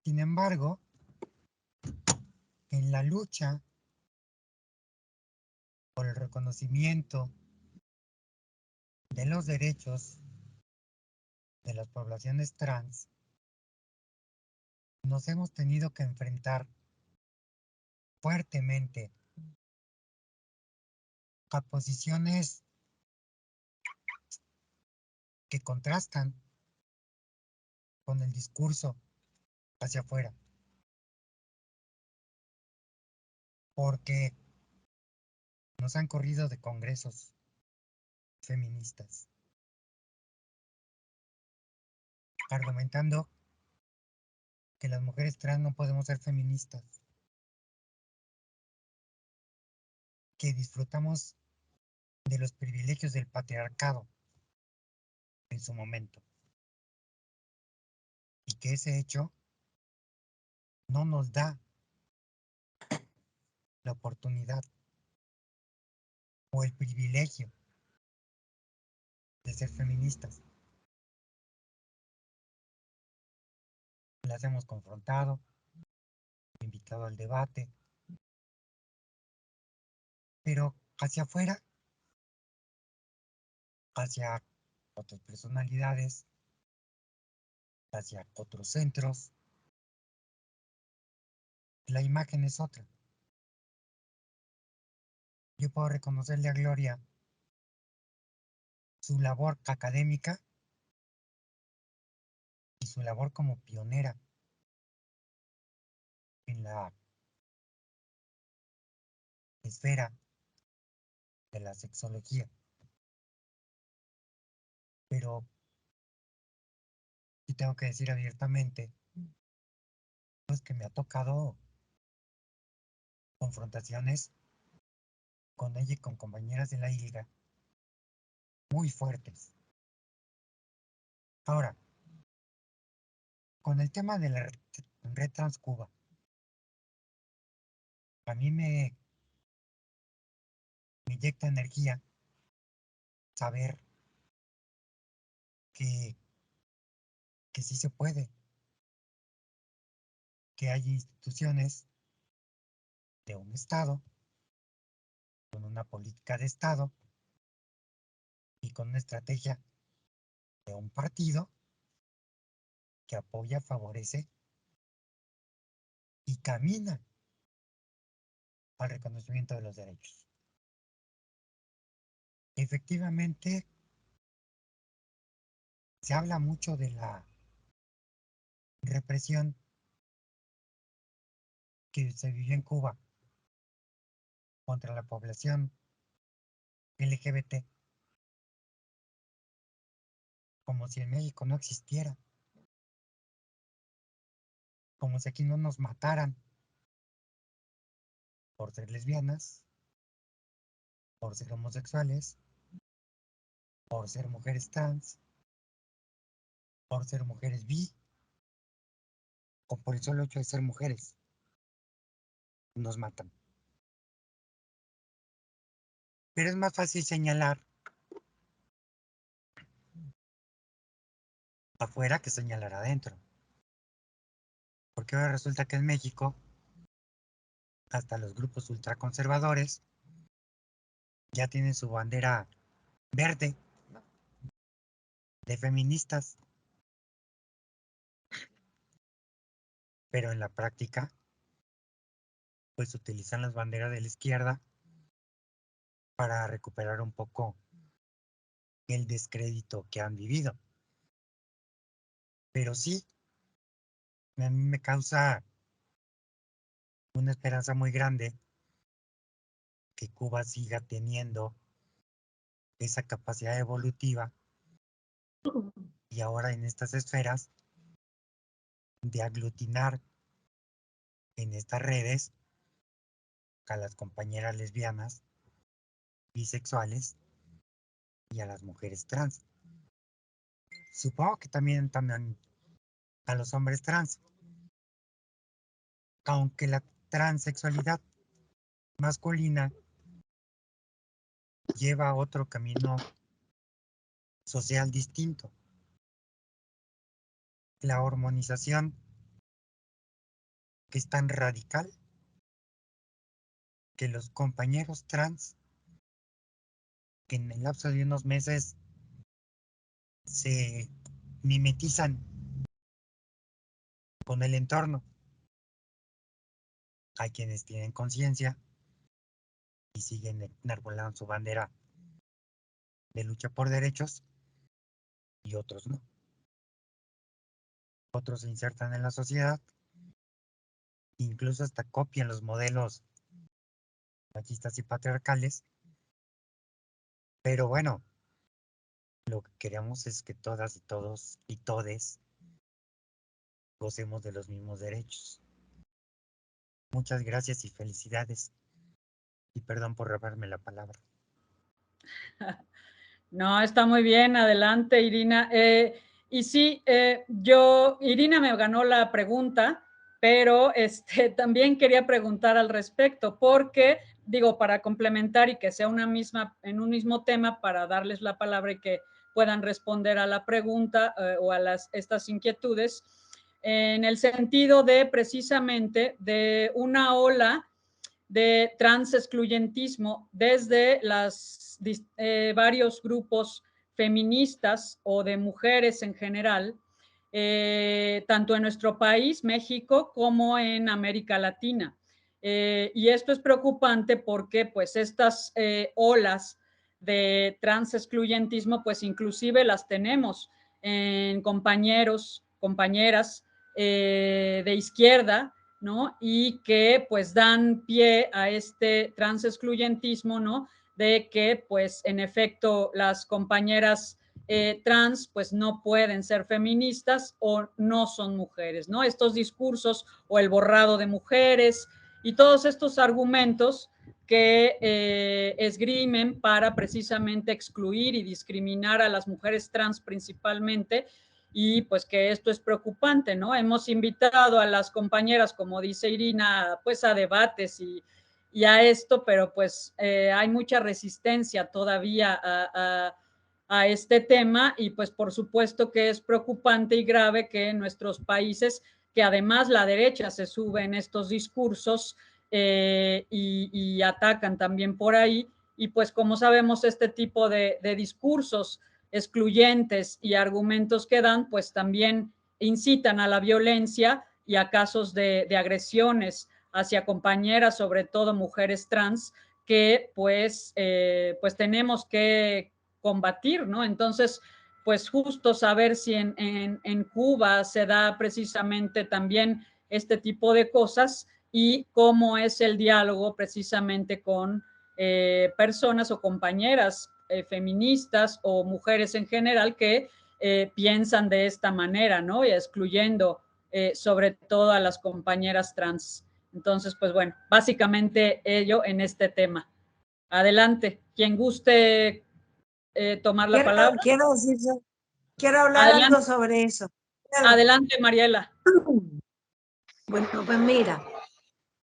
Sin embargo, en la lucha por el reconocimiento de los derechos de las poblaciones trans, nos hemos tenido que enfrentar fuertemente a posiciones que contrastan con el discurso hacia afuera. Porque nos han corrido de congresos feministas, argumentando que las mujeres trans no podemos ser feministas, que disfrutamos de los privilegios del patriarcado en su momento, y que ese hecho no nos da la oportunidad o el privilegio de ser feministas. Las hemos confrontado, invitado al debate, pero hacia afuera, hacia otras personalidades, hacia otros centros, la imagen es otra. Yo puedo reconocerle a Gloria su labor académica y su labor como pionera en la esfera de la sexología. Pero sí tengo que decir abiertamente, pues que me ha tocado confrontaciones con ella y con compañeras de la ILGA muy fuertes. Ahora, con el tema de la Red Trans Cuba, a mí me inyecta energía saber que sí se puede, que hay instituciones de un Estado, con una política de Estado y con una estrategia de un partido que apoya, favorece y camina al reconocimiento de los derechos. Efectivamente, se habla mucho de la represión que se vivió en Cuba contra la población LGBT, como si en México no existiera, como si aquí no nos mataran por ser lesbianas, por ser homosexuales, por ser mujeres trans, por ser mujeres bi, o por el solo hecho de ser mujeres. Nos matan. Pero es más fácil señalar afuera que señalar adentro. Porque ahora resulta que en México, hasta los grupos ultraconservadores ya tienen su bandera verde de feministas. Pero en la práctica, pues utilizan las banderas de la izquierda para recuperar un poco el descrédito que han vivido. Pero sí, a mí me causa una esperanza muy grande que Cuba siga teniendo esa capacidad evolutiva y ahora en estas esferas de aglutinar en estas redes a las compañeras lesbianas, bisexuales y a las mujeres trans. Supongo que también a los hombres trans, aunque la transexualidad masculina lleva otro camino social distinto. La hormonización, que es tan radical que los compañeros trans en el lapso de unos meses se mimetizan con el entorno. Hay quienes tienen conciencia y siguen enarbolando su bandera de lucha por derechos y otros no. Otros se insertan en la sociedad, incluso hasta copian los modelos machistas y patriarcales. Pero bueno, lo que queremos es que todas y todos y todes gocemos de los mismos derechos. Muchas gracias y felicidades. Y perdón por robarme la palabra. No, está muy bien. Adelante, Irina. Y sí, Irina me ganó la pregunta, pero también quería preguntar al respecto, porque, digo, para complementar y que sea en un mismo tema para darles la palabra y que puedan responder a la pregunta o a estas inquietudes, en el sentido de precisamente de una ola de transexcluyentismo desde varios grupos feministas o de mujeres en general, tanto en nuestro país, México, como en América Latina. Y esto es preocupante porque pues estas olas de transexcluyentismo pues inclusive las tenemos en compañeros, compañeras de izquierda, ¿no? Y que pues dan pie a este transexcluyentismo, ¿no? De que pues en efecto las compañeras trans pues no pueden ser feministas o no son mujeres, ¿no? Estos discursos o el borrado de mujeres y todos estos argumentos que esgrimen para precisamente excluir y discriminar a las mujeres trans principalmente, y pues que esto es preocupante, ¿no? Hemos invitado a las compañeras, como dice Irina, pues a debates y a esto, pero pues hay mucha resistencia todavía a este tema, y pues por supuesto que es preocupante y grave que en nuestros países, que además la derecha se sube en estos discursos y atacan también por ahí, y pues como sabemos este tipo de discursos excluyentes y argumentos que dan, pues también incitan a la violencia y a casos de agresiones hacia compañeras, sobre todo mujeres trans, que pues tenemos que combatir, ¿no? Entonces, pues justo saber si en Cuba se da precisamente también este tipo de cosas y cómo es el diálogo precisamente con personas o compañeras feministas o mujeres en general que piensan de esta manera, ¿no? Y excluyendo sobre todo a las compañeras trans. Entonces, pues bueno, básicamente ello en este tema. Adelante, quien guste tomar la palabra. Quiero hablar Adelante. algo sobre eso. Adelante, Mariela. Bueno, pues mira,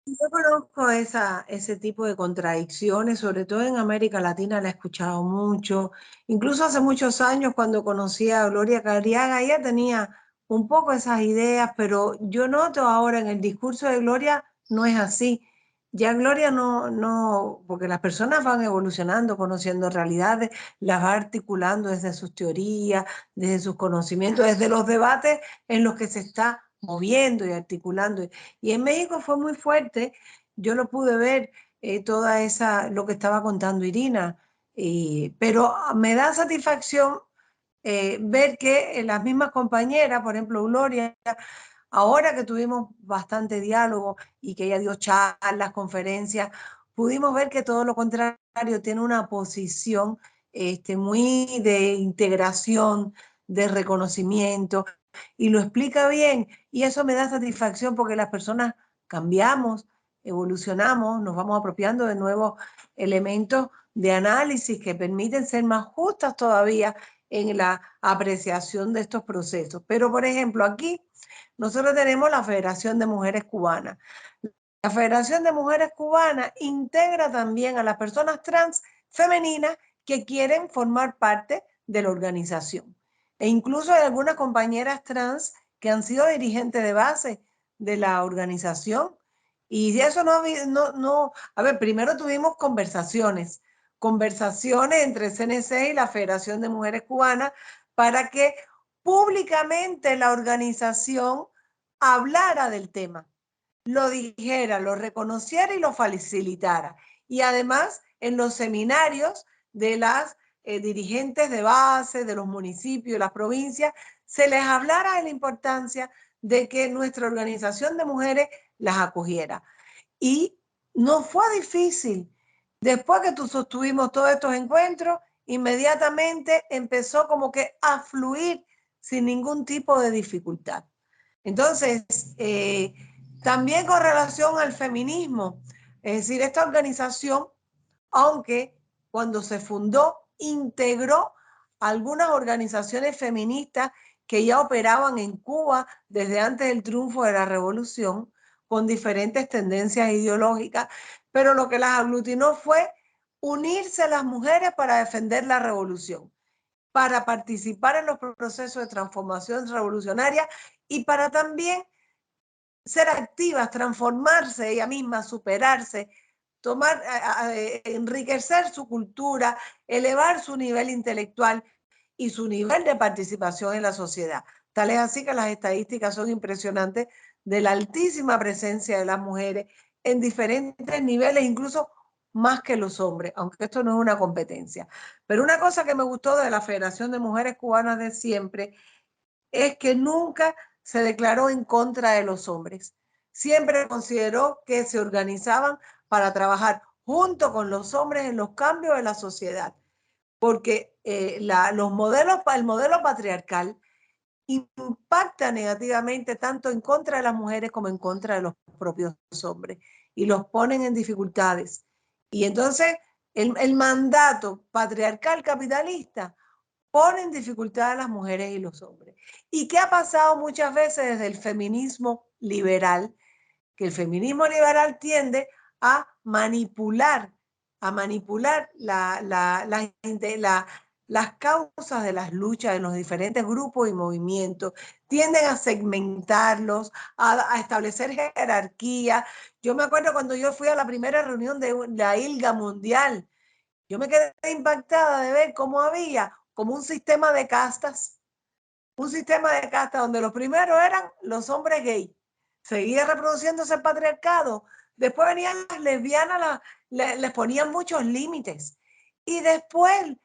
yo conozco ese tipo de contradicciones, sobre todo en América Latina la he escuchado mucho. Incluso hace muchos años cuando conocí a Gloria Cariaga, ella tenía un poco esas ideas, pero yo noto ahora en el discurso de Gloria no es así. Ya Gloria no, porque las personas van evolucionando, conociendo realidades, las va articulando desde sus teorías, desde sus conocimientos, desde los debates en los que se está moviendo y articulando. Y en México fue muy fuerte, yo lo pude ver, toda lo que estaba contando Irina, pero me da satisfacción ver que las mismas compañeras, por ejemplo Gloria, ahora que tuvimos bastante diálogo y que ella dio charlas, conferencias, pudimos ver que todo lo contrario, tiene una posición muy de integración, de reconocimiento, y lo explica bien, y eso me da satisfacción porque las personas cambiamos, evolucionamos, nos vamos apropiando de nuevos elementos de análisis que permiten ser más justas todavía en la apreciación de estos procesos. Pero, por ejemplo, aquí nosotros tenemos la Federación de Mujeres Cubanas. La Federación de Mujeres Cubanas integra también a las personas trans femeninas que quieren formar parte de la organización. E incluso hay algunas compañeras trans que han sido dirigentes de base de la organización. Y eso a ver, primero tuvimos conversaciones entre CNC y la Federación de Mujeres Cubanas para que públicamente la organización hablara del tema, lo dijera, lo reconociera y lo facilitara. Y además en los seminarios de las dirigentes de base, de los municipios, las provincias, se les hablara de la importancia de que nuestra organización de mujeres las acogiera. Y no fue difícil. Después que sostuvimos todos estos encuentros, inmediatamente empezó como que a fluir sin ningún tipo de dificultad. Entonces, también con relación al feminismo, es decir, esta organización, aunque cuando se fundó, integró algunas organizaciones feministas que ya operaban en Cuba desde antes del triunfo de la revolución, con diferentes tendencias ideológicas, pero lo que las aglutinó fue unirse a las mujeres para defender la revolución. para participar en los procesos de transformación revolucionaria y para también ser activas, transformarse ella misma, superarse, enriquecer su cultura, elevar su nivel intelectual y su nivel de participación en la sociedad. Tal es así que las estadísticas son impresionantes de la altísima presencia de las mujeres en diferentes niveles, incluso más que los hombres, aunque esto no es una competencia. Pero una cosa que me gustó de la Federación de Mujeres Cubanas de siempre es que nunca se declaró en contra de los hombres. Siempre consideró que se organizaban para trabajar junto con los hombres en los cambios de la sociedad, porque el modelo patriarcal impacta negativamente tanto en contra de las mujeres como en contra de los propios hombres y los ponen en dificultades. Y entonces el mandato patriarcal capitalista pone en dificultad a las mujeres y los hombres. ¿Y qué ha pasado muchas veces desde el feminismo liberal? Que el feminismo liberal tiende a manipular las causas de las luchas de los diferentes grupos y movimientos, tienden a segmentarlos, a establecer jerarquía. Yo me acuerdo cuando yo fui a la primera reunión de la ILGA Mundial, yo me quedé impactada de ver cómo había como un sistema de castas donde los primeros eran los hombres gays. Seguía reproduciéndose el patriarcado. Después venían las lesbianas, les ponían muchos límites. Y después,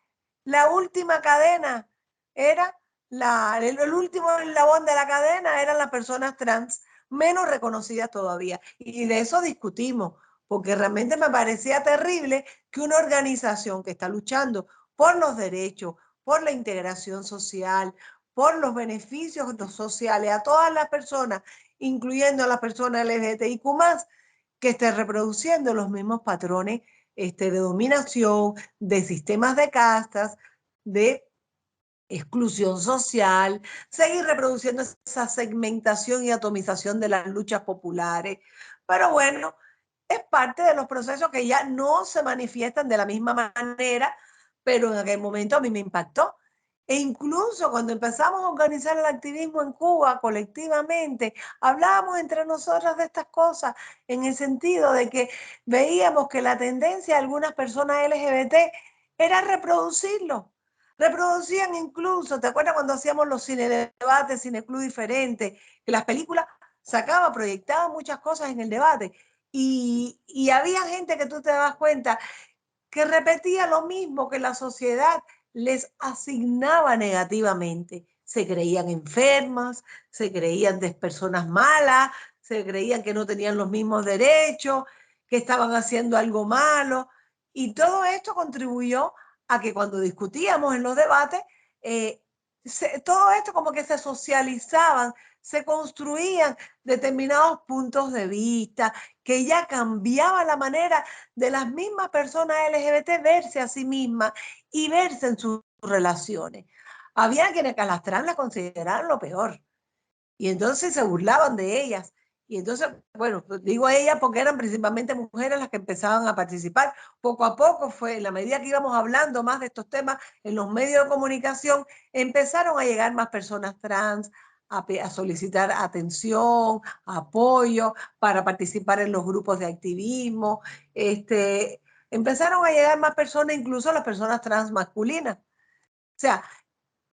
la última cadena era, el último eslabón de la cadena eran las personas trans, menos reconocidas todavía. Y de eso discutimos, porque realmente me parecía terrible que una organización que está luchando por los derechos, por la integración social, por los beneficios sociales a todas las personas, incluyendo a las personas LGBTIQ+, que esté reproduciendo los mismos patrones de dominación, de sistemas de castas, de exclusión social, seguir reproduciendo esa segmentación y atomización de las luchas populares. Pero bueno, es parte de los procesos que ya no se manifiestan de la misma manera, pero en aquel momento a mí me impactó. E incluso cuando empezamos a organizar el activismo en Cuba colectivamente, hablábamos entre nosotras de estas cosas en el sentido de que veíamos que la tendencia de algunas personas LGBT era reproducirlo. Reproducían incluso, ¿te acuerdas cuando hacíamos los cinedebates, cineclub diferentes? Que las películas sacaban, proyectaban muchas cosas en el debate. Y había gente que tú te das cuenta que repetía lo mismo que la sociedad les asignaba negativamente. Se creían enfermas, se creían de personas malas, se creían que no tenían los mismos derechos, que estaban haciendo algo malo. Y todo esto contribuyó a que cuando discutíamos en los debates, todo esto como que se socializaban, se construían determinados puntos de vista, que ya cambiaba la manera de las mismas personas LGBT verse a sí mismas y verse en sus relaciones. Había quienes a las trans las consideraban lo peor y entonces se burlaban de ellas. Y entonces, bueno, digo a ellas porque eran principalmente mujeres las que empezaban a participar. Poco a poco fue, en la medida que íbamos hablando más de estos temas en los medios de comunicación, empezaron a llegar más personas trans, a solicitar atención, apoyo para participar en los grupos de activismo. Empezaron a llegar más personas, incluso las personas trans masculinas. O sea,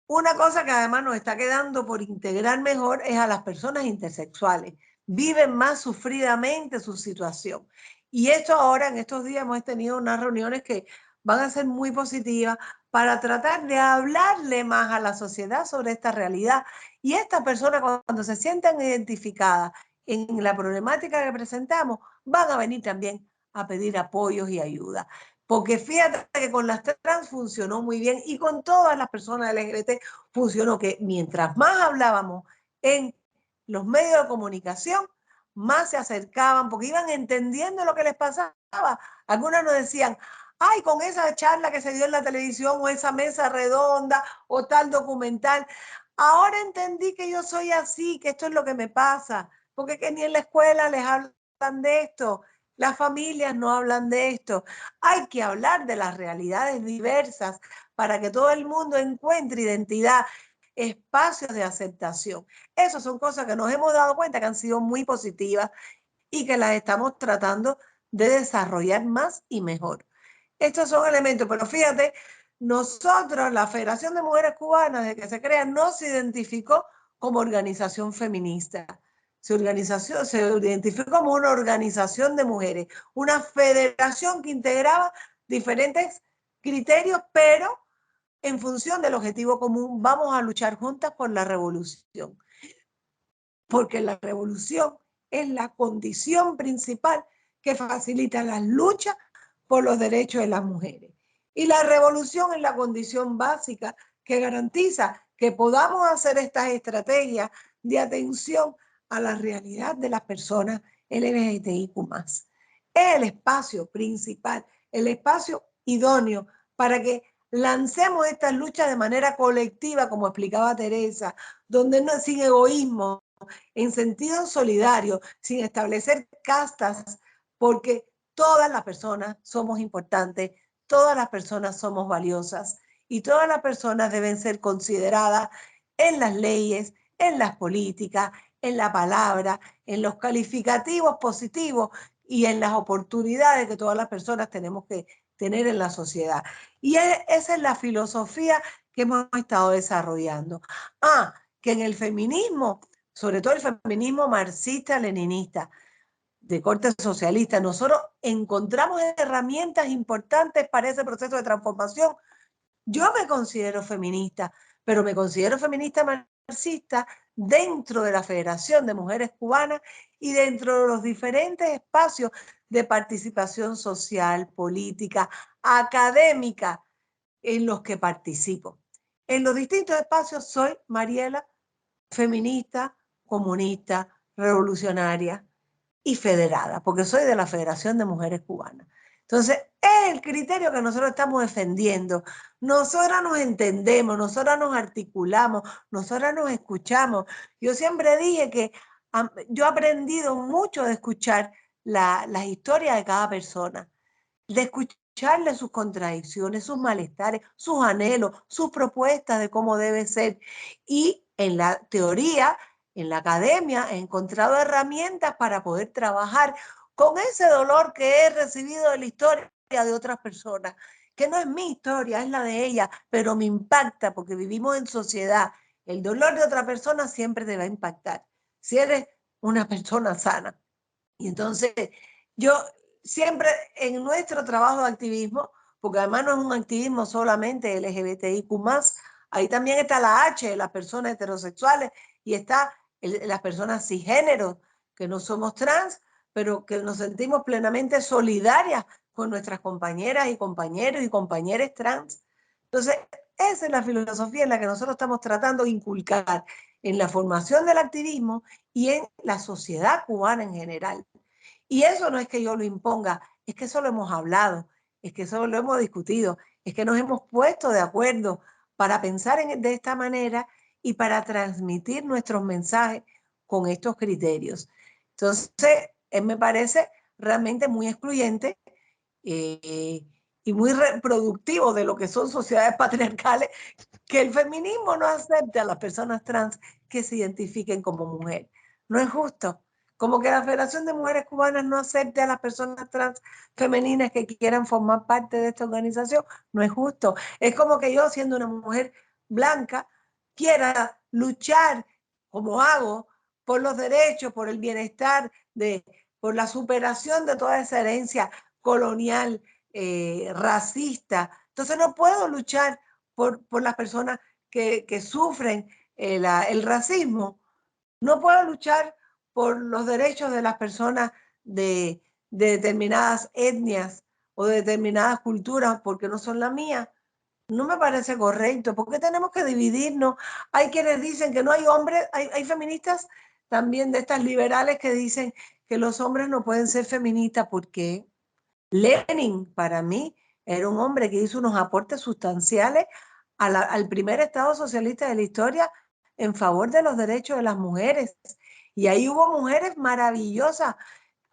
una cosa que además nos está quedando por integrar mejor es a las personas intersexuales. Viven más sufridamente su situación. Y esto ahora, en estos días, hemos tenido unas reuniones que van a ser muy positivas para tratar de hablarle más a la sociedad sobre esta realidad. Y estas personas, cuando se sientan identificadas en la problemática que presentamos, van a venir también a pedir apoyos y ayuda. Porque fíjate que con las trans funcionó muy bien y con todas las personas LGBT funcionó, que mientras más hablábamos en los medios de comunicación, más se acercaban porque iban entendiendo lo que les pasaba. Algunas nos decían, ay, con esa charla que se dio en la televisión o esa mesa redonda o tal documental, ahora entendí que yo soy así, que esto es lo que me pasa, porque que ni en la escuela les hablan de esto. Las familias no hablan de esto. Hay que hablar de las realidades diversas para que todo el mundo encuentre identidad, espacios de aceptación. Esas son cosas que nos hemos dado cuenta que han sido muy positivas y que las estamos tratando de desarrollar más y mejor. Estos son elementos, pero fíjate, nosotros, la Federación de Mujeres Cubanas, desde que se crea, no se identificó como organización feminista. Se identificó como una organización de mujeres, una federación que integraba diferentes criterios, pero en función del objetivo común, vamos a luchar juntas por la revolución. Porque la revolución es la condición principal que facilita las luchas por los derechos de las mujeres. Y la revolución es la condición básica que garantiza que podamos hacer estas estrategias de atención a la realidad de las personas LGBTIQ+. Es el espacio principal, el espacio idóneo para que lancemos estas luchas de manera colectiva, como explicaba Teresa, donde no, sin egoísmo, en sentido solidario, sin establecer castas, porque todas las personas somos importantes, todas las personas somos valiosas y todas las personas deben ser consideradas en las leyes, en las políticas, en la palabra, en los calificativos positivos y en las oportunidades que todas las personas tenemos que tener en la sociedad. Y esa es la filosofía que hemos estado desarrollando. Que en el feminismo, sobre todo el feminismo marxista-leninista, de corte socialista, nosotros encontramos herramientas importantes para ese proceso de transformación. Yo me considero feminista, pero me considero feminista marxista dentro de la Federación de Mujeres Cubanas y dentro de los diferentes espacios de participación social, política, académica en los que participo. En los distintos espacios soy, Mariela, feminista, comunista, revolucionaria y federada, porque soy de la Federación de Mujeres Cubanas. Entonces, es el criterio que nosotros estamos defendiendo. Nosotras nos entendemos, nosotras nos articulamos, nosotras nos escuchamos. Yo siempre dije que yo he aprendido mucho de escuchar las historias de cada persona, de escucharle sus contradicciones, sus malestares, sus anhelos, sus propuestas de cómo debe ser. Y en la teoría, en la academia, he encontrado herramientas para poder trabajar con ese dolor que he recibido de la historia de otras personas, que no es mi historia, es la de ella, pero me impacta porque vivimos en sociedad. El dolor de otra persona siempre te va a impactar, si eres una persona sana. Y entonces yo siempre en nuestro trabajo de activismo, porque además no es un activismo solamente LGBTIQ+, ahí también está la H de las personas heterosexuales y está las personas cisgéneros, que no somos trans, pero que nos sentimos plenamente solidarias con nuestras compañeras y compañeros y compañeras trans. Entonces, esa es la filosofía en la que nosotros estamos tratando de inculcar en la formación del activismo y en la sociedad cubana en general. Y eso no es que yo lo imponga, es que eso lo hemos hablado, es que eso lo hemos discutido, es que nos hemos puesto de acuerdo para pensar de esta manera y para transmitir nuestros mensajes con estos criterios. Entonces, me parece realmente muy excluyente y muy reproductivo de lo que son sociedades patriarcales, que el feminismo no acepte a las personas trans que se identifiquen como mujer. No es justo. Como que la Federación de Mujeres Cubanas no acepte a las personas trans femeninas que quieran formar parte de esta organización, no es justo. Es como que yo, siendo una mujer blanca, quiera luchar, como hago, por los derechos, por el bienestar, por la superación de toda esa herencia colonial, racista. Entonces no puedo luchar por las personas que sufren el racismo. No puedo luchar por los derechos de las personas de determinadas etnias o de determinadas culturas porque no son las mías. No me parece correcto. ¿Por qué tenemos que dividirnos? Hay quienes dicen que no hay hombres, hay feministas también de estas liberales que dicen que los hombres no pueden ser feministas. ¿Por qué? Lenin, para mí, era un hombre que hizo unos aportes sustanciales al primer Estado socialista de la historia en favor de los derechos de las mujeres. Y ahí hubo mujeres maravillosas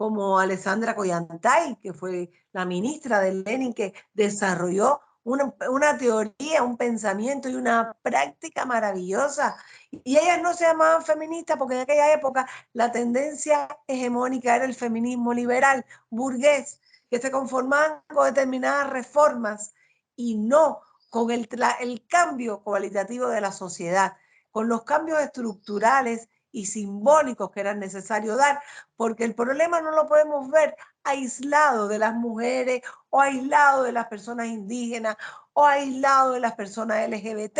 como Alessandra Kollantay, que fue la ministra de Lenin, que desarrolló una teoría, un pensamiento y una práctica maravillosa. Y ellas no se llamaban feministas porque en aquella época la tendencia hegemónica era el feminismo liberal, burgués, que se conformaban con determinadas reformas y no con el cambio cualitativo de la sociedad, con los cambios estructurales y simbólicos que eran necesarios dar, porque el problema no lo podemos ver aislado de las mujeres o aislado de las personas indígenas o aislado de las personas LGBT.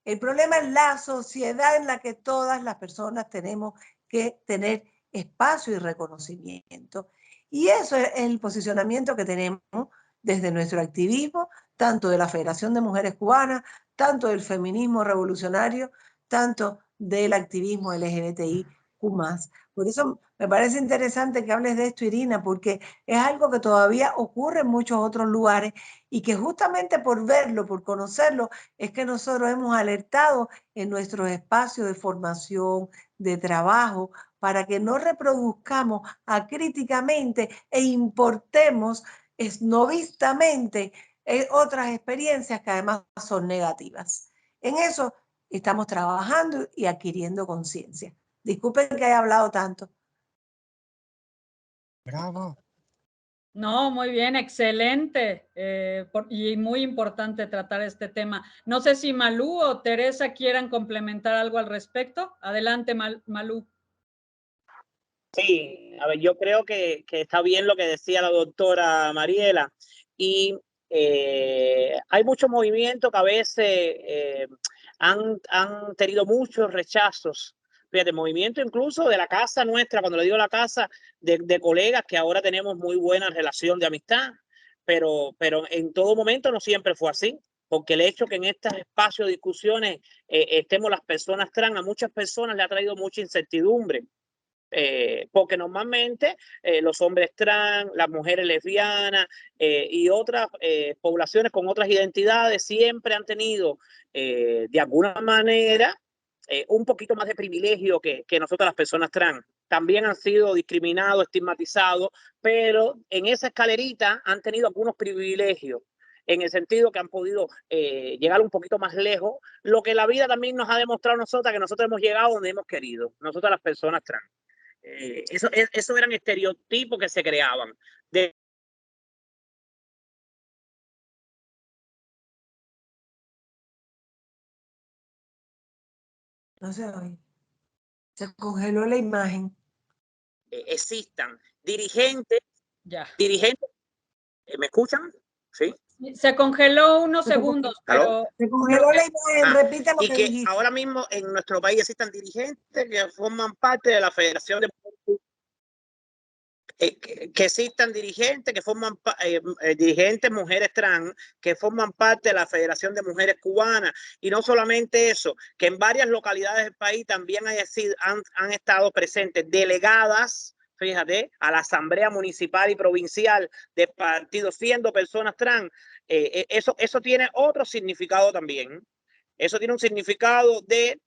El problema es la sociedad en la que todas las personas tenemos que tener espacio y reconocimiento. Y eso es el posicionamiento que tenemos desde nuestro activismo, tanto de la Federación de Mujeres Cubanas, tanto del feminismo revolucionario, tanto del activismo LGBTIQ+. Por eso me parece interesante que hables de esto, Irina, porque es algo que todavía ocurre en muchos otros lugares y que justamente por verlo, por conocerlo, es que nosotros hemos alertado en nuestros espacios de formación, de trabajo, para que no reproduzcamos acríticamente e importemos esnovistamente otras experiencias que además son negativas. En eso estamos trabajando y adquiriendo conciencia. Disculpen que haya hablado tanto. Bravo. No, muy bien, excelente y muy importante tratar este tema. No sé si Malú o Teresa quieran complementar algo al respecto. Adelante, Malú. Sí, a ver, yo creo que está bien lo que decía la doctora Mariela y hay muchos movimientos que a veces han tenido muchos rechazos. Fíjate, movimiento incluso de la casa nuestra, cuando le digo la casa, de colegas que ahora tenemos muy buena relación de amistad, pero en todo momento no siempre fue así, porque el hecho que en estos espacios de discusiones estemos las personas trans, a muchas personas le ha traído mucha incertidumbre. Porque normalmente los hombres trans, las mujeres lesbianas y otras poblaciones con otras identidades siempre han tenido de alguna manera un poquito más de privilegio que nosotros las personas trans. También han sido discriminados, estigmatizados, pero en esa escalerita han tenido algunos privilegios en el sentido que han podido llegar un poquito más lejos, lo que la vida también nos ha demostrado a nosotras, que nosotros hemos llegado donde hemos querido, nosotras las personas trans. Eso eran estereotipos que se creaban. No se oye. Se congeló la imagen. Existan dirigentes, Ya. ¿me escuchan? Sí. Se congeló unos segundos, pero... Se congeló la imagen, repita lo y que que dijiste. ahora mismo en nuestro país existan dirigentes que forman parte de la Federación de que existan dirigentes que forman dirigentes mujeres trans que forman parte de la Federación de Mujeres Cubanas, y no solamente eso, que en varias localidades del país también han estado presentes delegadas, fíjate, a la Asamblea Municipal y Provincial de partidos siendo personas trans. Eso tiene otro significado también. Eso tiene un significado de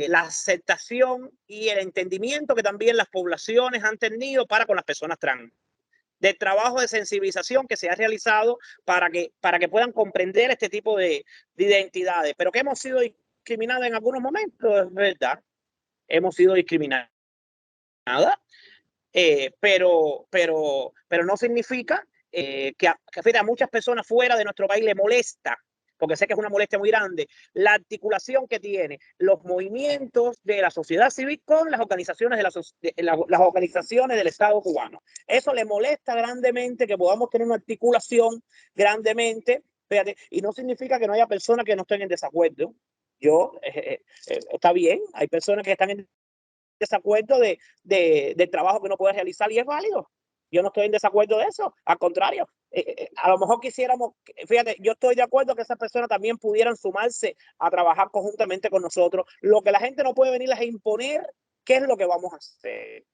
la aceptación y el entendimiento que también las poblaciones han tenido para con las personas trans, del trabajo de sensibilización que se ha realizado para que puedan comprender este tipo de identidades, pero que hemos sido discriminadas en algunos momentos, es verdad, hemos sido discriminadas, pero no significa que a muchas personas fuera de nuestro país le molesta, porque sé que es una molestia muy grande, la articulación que tiene los movimientos de la sociedad civil con las organizaciones las organizaciones del Estado cubano. Eso le molesta grandemente que podamos tener una articulación grandemente, fíjate, y no significa que no haya personas que no estén en desacuerdo. Está bien, hay personas que están en desacuerdo del trabajo que uno puede realizar y es válido. Yo no estoy en desacuerdo de eso, al contrario, a lo mejor quisiéramos, fíjate, yo estoy de acuerdo que esas personas también pudieran sumarse a trabajar conjuntamente con nosotros. Lo que la gente no puede venir es a imponer qué es lo que vamos a hacer.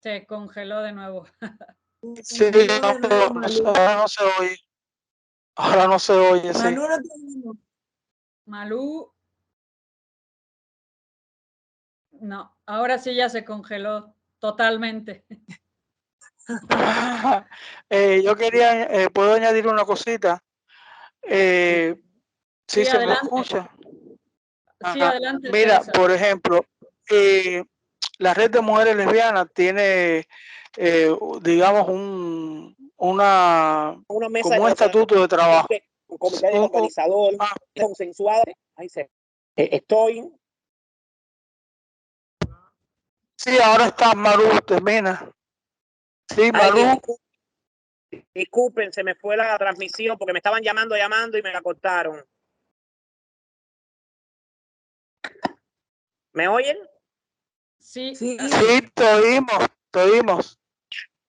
Se congeló de nuevo. Sí, no se oye. Ahora no se oye, sí. Malú, no tenemos. Malú. No, ahora sí ya se congeló totalmente. Yo quería, ¿puedo añadir una cosita? Sí, Sí, se me adelante. escucha. Sí, adelante, Mira, Teresa. por ejemplo, la red de mujeres lesbianas tiene, digamos, una mesa como un de estatuto de trabajo. un comité organizador, consensuado. Ahí se, estoy. Sí, ahora está Maru, termina. Sí, Maru. Disculpen, se me fue la transmisión porque me estaban llamando y me la cortaron. ¿Me oyen? Sí. Sí, Te oímos.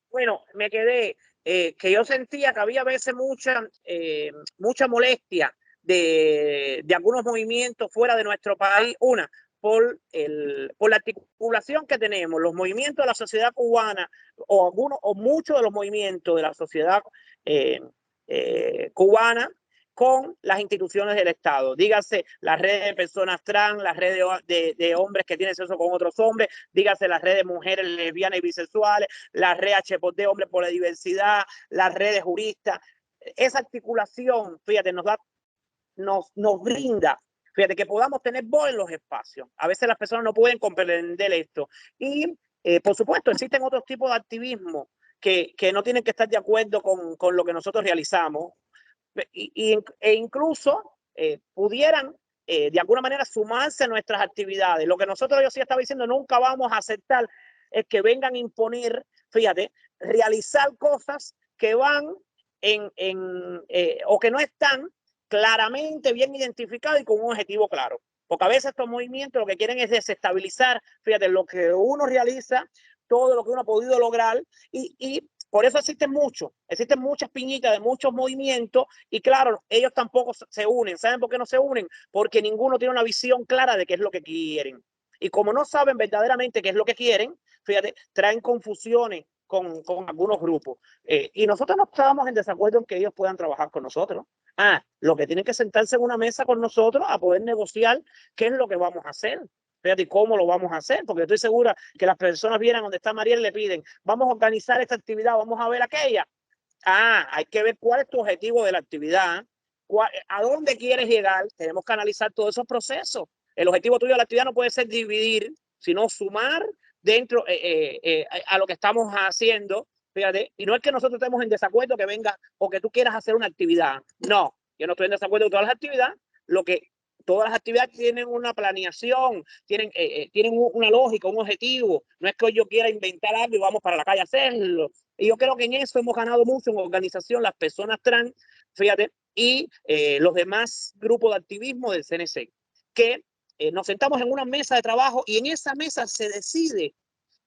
Bueno, me quedé que yo sentía que había a veces mucha molestia de algunos movimientos fuera de nuestro país. Una, por la articulación que tenemos, los movimientos de la sociedad cubana, o muchos de los movimientos de la sociedad cubana con las instituciones del Estado. Dígase la red de personas trans, la red de hombres que tienen sexo con otros hombres, dígase la red de mujeres lesbianas y bisexuales, la red HPD, Hombres por la Diversidad, la red de juristas. Esa articulación, fíjate, nos brinda, fíjate, que podamos tener voz en los espacios. A veces las personas no pueden comprender esto. Y, por supuesto, existen otros tipos de activismo que no tienen que estar de acuerdo con lo que nosotros realizamos, e incluso pudieran de alguna manera sumarse a nuestras actividades. Lo que nosotros, yo sí estaba diciendo, nunca vamos a aceptar es que vengan a imponer, fíjate, realizar cosas que van o que no están claramente bien identificadas y con un objetivo claro. Porque a veces estos movimientos lo que quieren es desestabilizar, fíjate, lo que uno realiza, todo lo que uno ha podido lograr, y por eso existen muchas piñitas de muchos movimientos, y claro, ellos tampoco se unen. ¿Saben por qué no se unen? Porque ninguno tiene una visión clara de qué es lo que quieren. Y como no saben verdaderamente qué es lo que quieren, fíjate, traen confusiones con algunos grupos. Y nosotros no estábamos en desacuerdo en que ellos puedan trabajar con nosotros. Lo que tienen que sentarse en una mesa con nosotros a poder negociar qué es lo que vamos a hacer. Fíjate cómo lo vamos a hacer, porque estoy segura que las personas vienen donde está Mariel y le piden, vamos a organizar esta actividad, vamos a ver aquella. Hay que ver cuál es tu objetivo de la actividad, a dónde quieres llegar. Tenemos que analizar todos esos procesos. El objetivo tuyo de la actividad no puede ser dividir, sino sumar dentro a lo que estamos haciendo. Fíjate, y no es que nosotros estemos en desacuerdo que venga o que tú quieras hacer una actividad. No, yo no estoy en desacuerdo con todas las actividades. Todas las actividades tienen una planeación, tienen una lógica, un objetivo. No es que hoy yo quiera inventar algo y vamos para la calle a hacerlo. Y yo creo que en eso hemos ganado mucho en organización, las personas trans, fíjate, y los demás grupos de activismo del CNC, que nos sentamos en una mesa de trabajo y en esa mesa se decide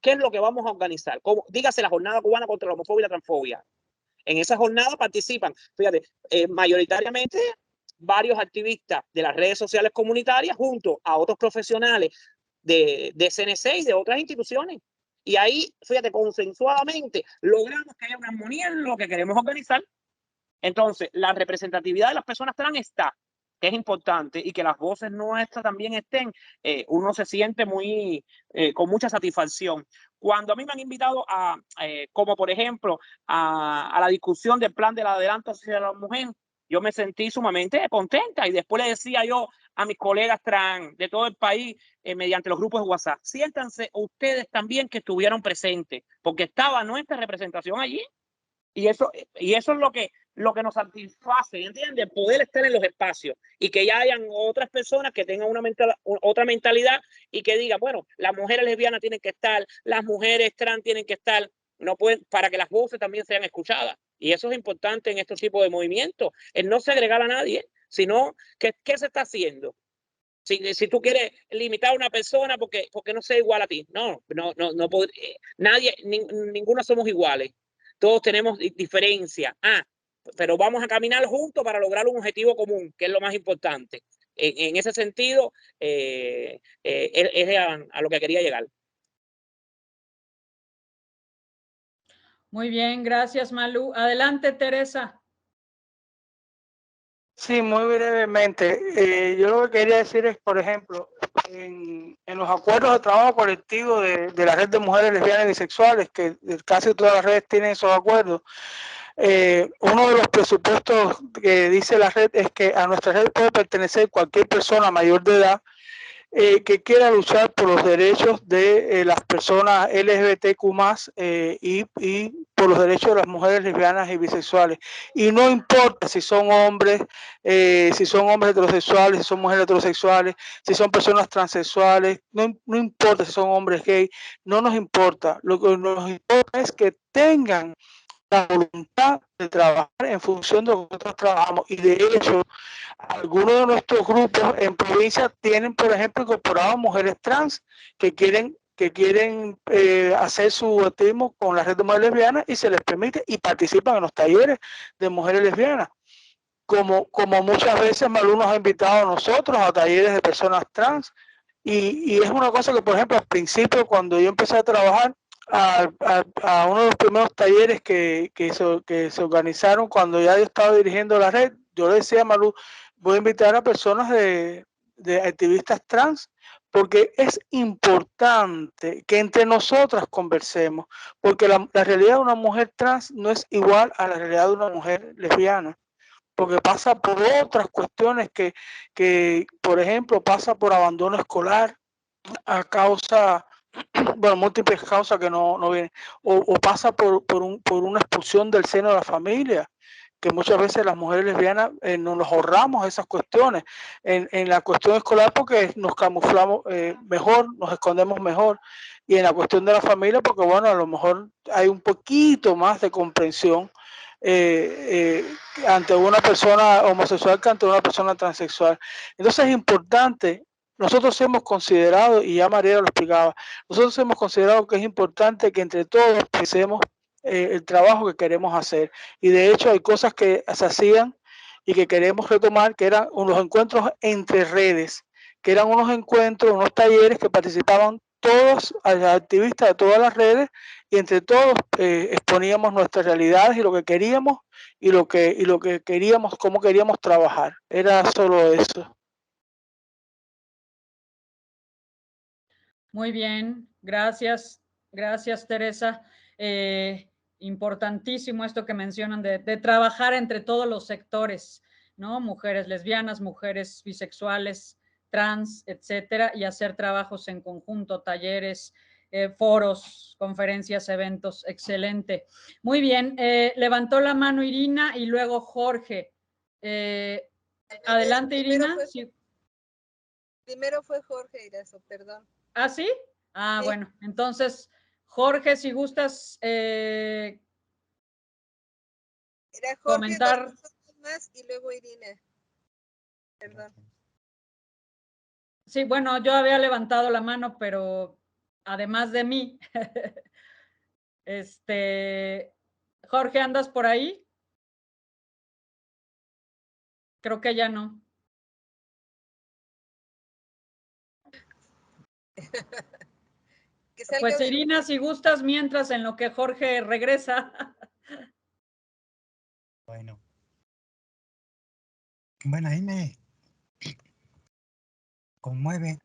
qué es lo que vamos a organizar. Dígase la Jornada Cubana contra la Homofobia y la Transfobia. En esa jornada participan, fíjate, mayoritariamente varios activistas de las redes sociales comunitarias junto a otros profesionales de CNC y de otras instituciones. Y ahí, fíjate, consensuadamente logramos que haya una armonía en lo que queremos organizar. Entonces, la representatividad de las personas trans está, que es importante, y que las voces nuestras también estén, uno se siente con mucha satisfacción. Cuando a mí me han invitado como por ejemplo, a la discusión del plan del adelanto hacia la mujer, yo me sentí sumamente contenta, y después le decía yo a mis colegas trans de todo el país, mediante los grupos de WhatsApp, siéntanse ustedes también que estuvieron presentes, porque estaba nuestra representación allí. Y eso es lo que nos satisface, ¿entiendes? Poder estar en los espacios y que ya hayan otras personas que tengan otra mentalidad y que digan, bueno, las mujeres lesbianas tienen que estar, las mujeres trans tienen que estar, no pueden, para que las voces también sean escuchadas. Y eso es importante en estos tipos de movimientos, el no segregar a nadie, sino ¿qué se está haciendo? Si tú quieres limitar a una persona porque no sea igual a ti, no nadie, ninguno somos iguales. Todos tenemos diferencias. Pero vamos a caminar juntos para lograr un objetivo común, que es lo más importante. En ese sentido, es a lo que quería llegar. Muy bien, gracias, Malú. Adelante, Teresa. Sí, muy brevemente. Yo lo que quería decir es, por ejemplo, en los acuerdos de trabajo colectivo de la red de mujeres lesbianas y bisexuales, que casi todas las redes tienen esos acuerdos, uno de los presupuestos que dice la red es que a nuestra red puede pertenecer cualquier persona mayor de edad que quiera luchar por los derechos de las personas LGBTQ+, y por los derechos de las mujeres lesbianas y bisexuales. Y no importa si son hombres heterosexuales, si son mujeres heterosexuales, si son personas transexuales, no importa si son hombres gay, no nos importa. Lo que nos importa es que tengan la voluntad de trabajar en función de lo que nosotros trabajamos. Y de hecho, algunos de nuestros grupos en provincia tienen, por ejemplo, incorporado mujeres trans que quieren hacer su activismo con la red de mujeres lesbianas y se les permite y participan en los talleres de mujeres lesbianas. Como muchas veces Malú nos ha invitado a nosotros a talleres de personas trans y es una cosa que, por ejemplo, al principio cuando yo empecé a trabajar, a uno de los primeros talleres que se organizaron cuando ya yo estaba dirigiendo la red, yo le decía a Malú, voy a invitar a personas de activistas trans porque es importante que entre nosotras conversemos, porque la realidad de una mujer trans no es igual a la realidad de una mujer lesbiana, porque pasa por otras cuestiones por ejemplo, pasa por abandono escolar a causa, bueno, múltiples causas que no vienen, o pasa por una expulsión del seno de la familia, que muchas veces las mujeres lesbianas nos ahorramos esas cuestiones en la cuestión escolar porque nos camuflamos mejor, nos escondemos mejor, y en la cuestión de la familia porque, bueno, a lo mejor hay un poquito más de comprensión ante una persona homosexual que ante una persona transexual. Entonces es importante. Nosotros hemos considerado, y ya María lo explicaba, nosotros hemos considerado que es importante que entre todos pensemos el trabajo que queremos hacer. Y de hecho hay cosas que se hacían y que queremos retomar, que eran unos encuentros entre redes, que eran unos encuentros, unos talleres que participaban todos los activistas de todas las redes y entre todos exponíamos nuestras realidades y lo que queríamos y lo que queríamos, cómo queríamos trabajar. Era solo eso. Muy bien, gracias, gracias Teresa. Importantísimo esto que mencionan de trabajar entre todos los sectores, ¿no? Mujeres lesbianas, mujeres bisexuales, trans, etcétera, y hacer trabajos en conjunto, talleres, foros, conferencias, eventos, excelente. Muy bien, levantó la mano Irina y luego Jorge. Adelante, Irina. Primero fue Jorge Irazo, perdón. ¿Ah, sí? Ah, sí. Bueno, entonces, Jorge, si gustas Era Jorge, comentar. 2 personas más y luego Irina. Perdón. Sí, bueno, yo había levantado la mano, pero además de mí, Jorge, ¿andas por ahí? Creo que ya no. Pues Irina, si gustas, mientras en lo que Jorge regresa. Bueno, ahí me conmueve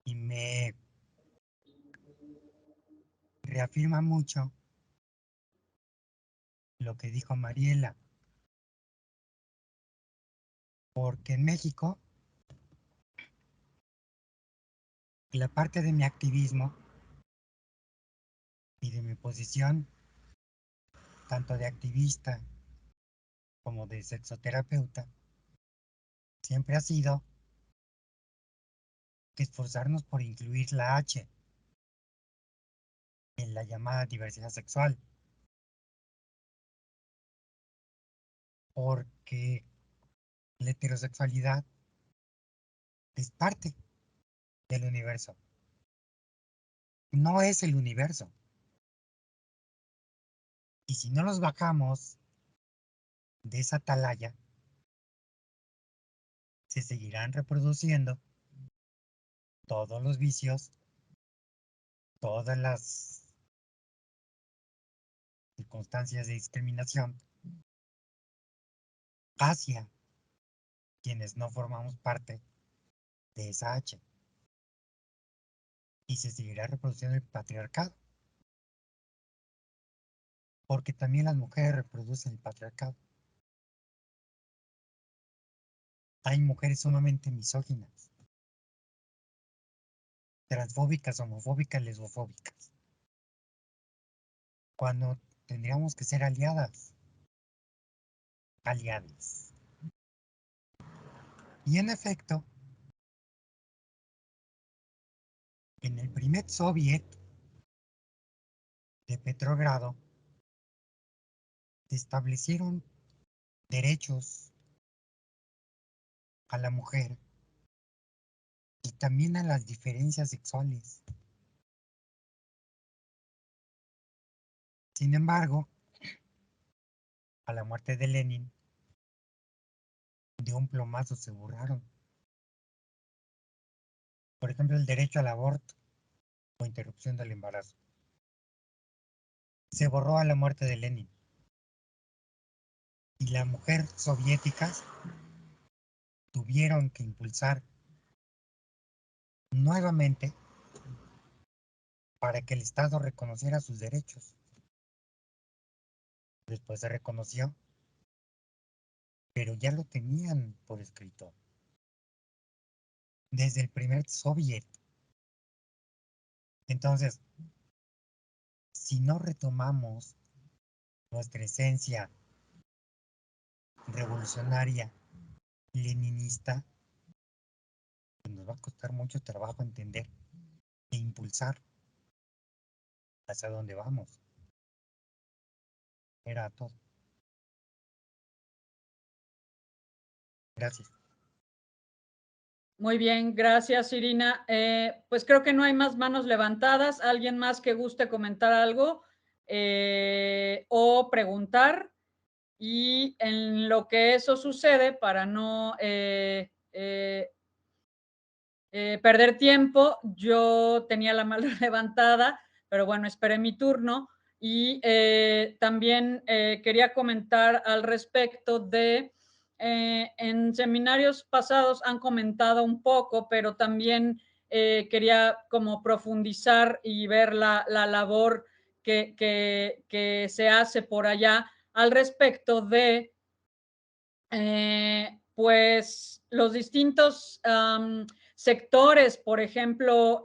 y me reafirma mucho lo que dijo Mariela, porque en México la parte de mi activismo y de mi posición, tanto de activista como de sexoterapeuta, siempre ha sido que esforzarnos por incluir la H en la llamada diversidad sexual, porque la heterosexualidad es parte del universo, no es el universo. Y si no los bajamos de esa atalaya, se seguirán reproduciendo todos los vicios, todas las circunstancias de discriminación hacia quienes no formamos parte de esa H. Y se seguirá reproduciendo el patriarcado. Porque también las mujeres reproducen el patriarcado. Hay mujeres sumamente misóginas, transfóbicas, homofóbicas, lesbofóbicas, cuando tendríamos que ser aliadas. Y en efecto, en el primer soviet de Petrogrado se establecieron derechos a la mujer y también a las diferencias sexuales. Sin embargo, a la muerte de Lenin, de un plomazo se borraron. Por ejemplo, el derecho al aborto o interrupción del embarazo. Se borró a la muerte de Lenin. Y las mujeres soviéticas tuvieron que impulsar nuevamente para que el Estado reconociera sus derechos. Después se reconoció, pero ya lo tenían por escrito. Desde el primer soviet. Entonces, si no retomamos nuestra esencia revolucionaria, leninista, pues nos va a costar mucho trabajo entender e impulsar hacia dónde vamos. Era todo. Gracias. Muy bien, gracias, Irina. Pues creo que no hay más manos levantadas. ¿Alguien más que guste comentar algo o preguntar? Y en lo que eso sucede, para no perder tiempo, yo tenía la mano levantada, pero bueno, esperé mi turno. Y también quería comentar al respecto de, en seminarios pasados han comentado un poco, pero también quería como profundizar y ver la labor que se hace por allá al respecto de pues los distintos sectores, por ejemplo,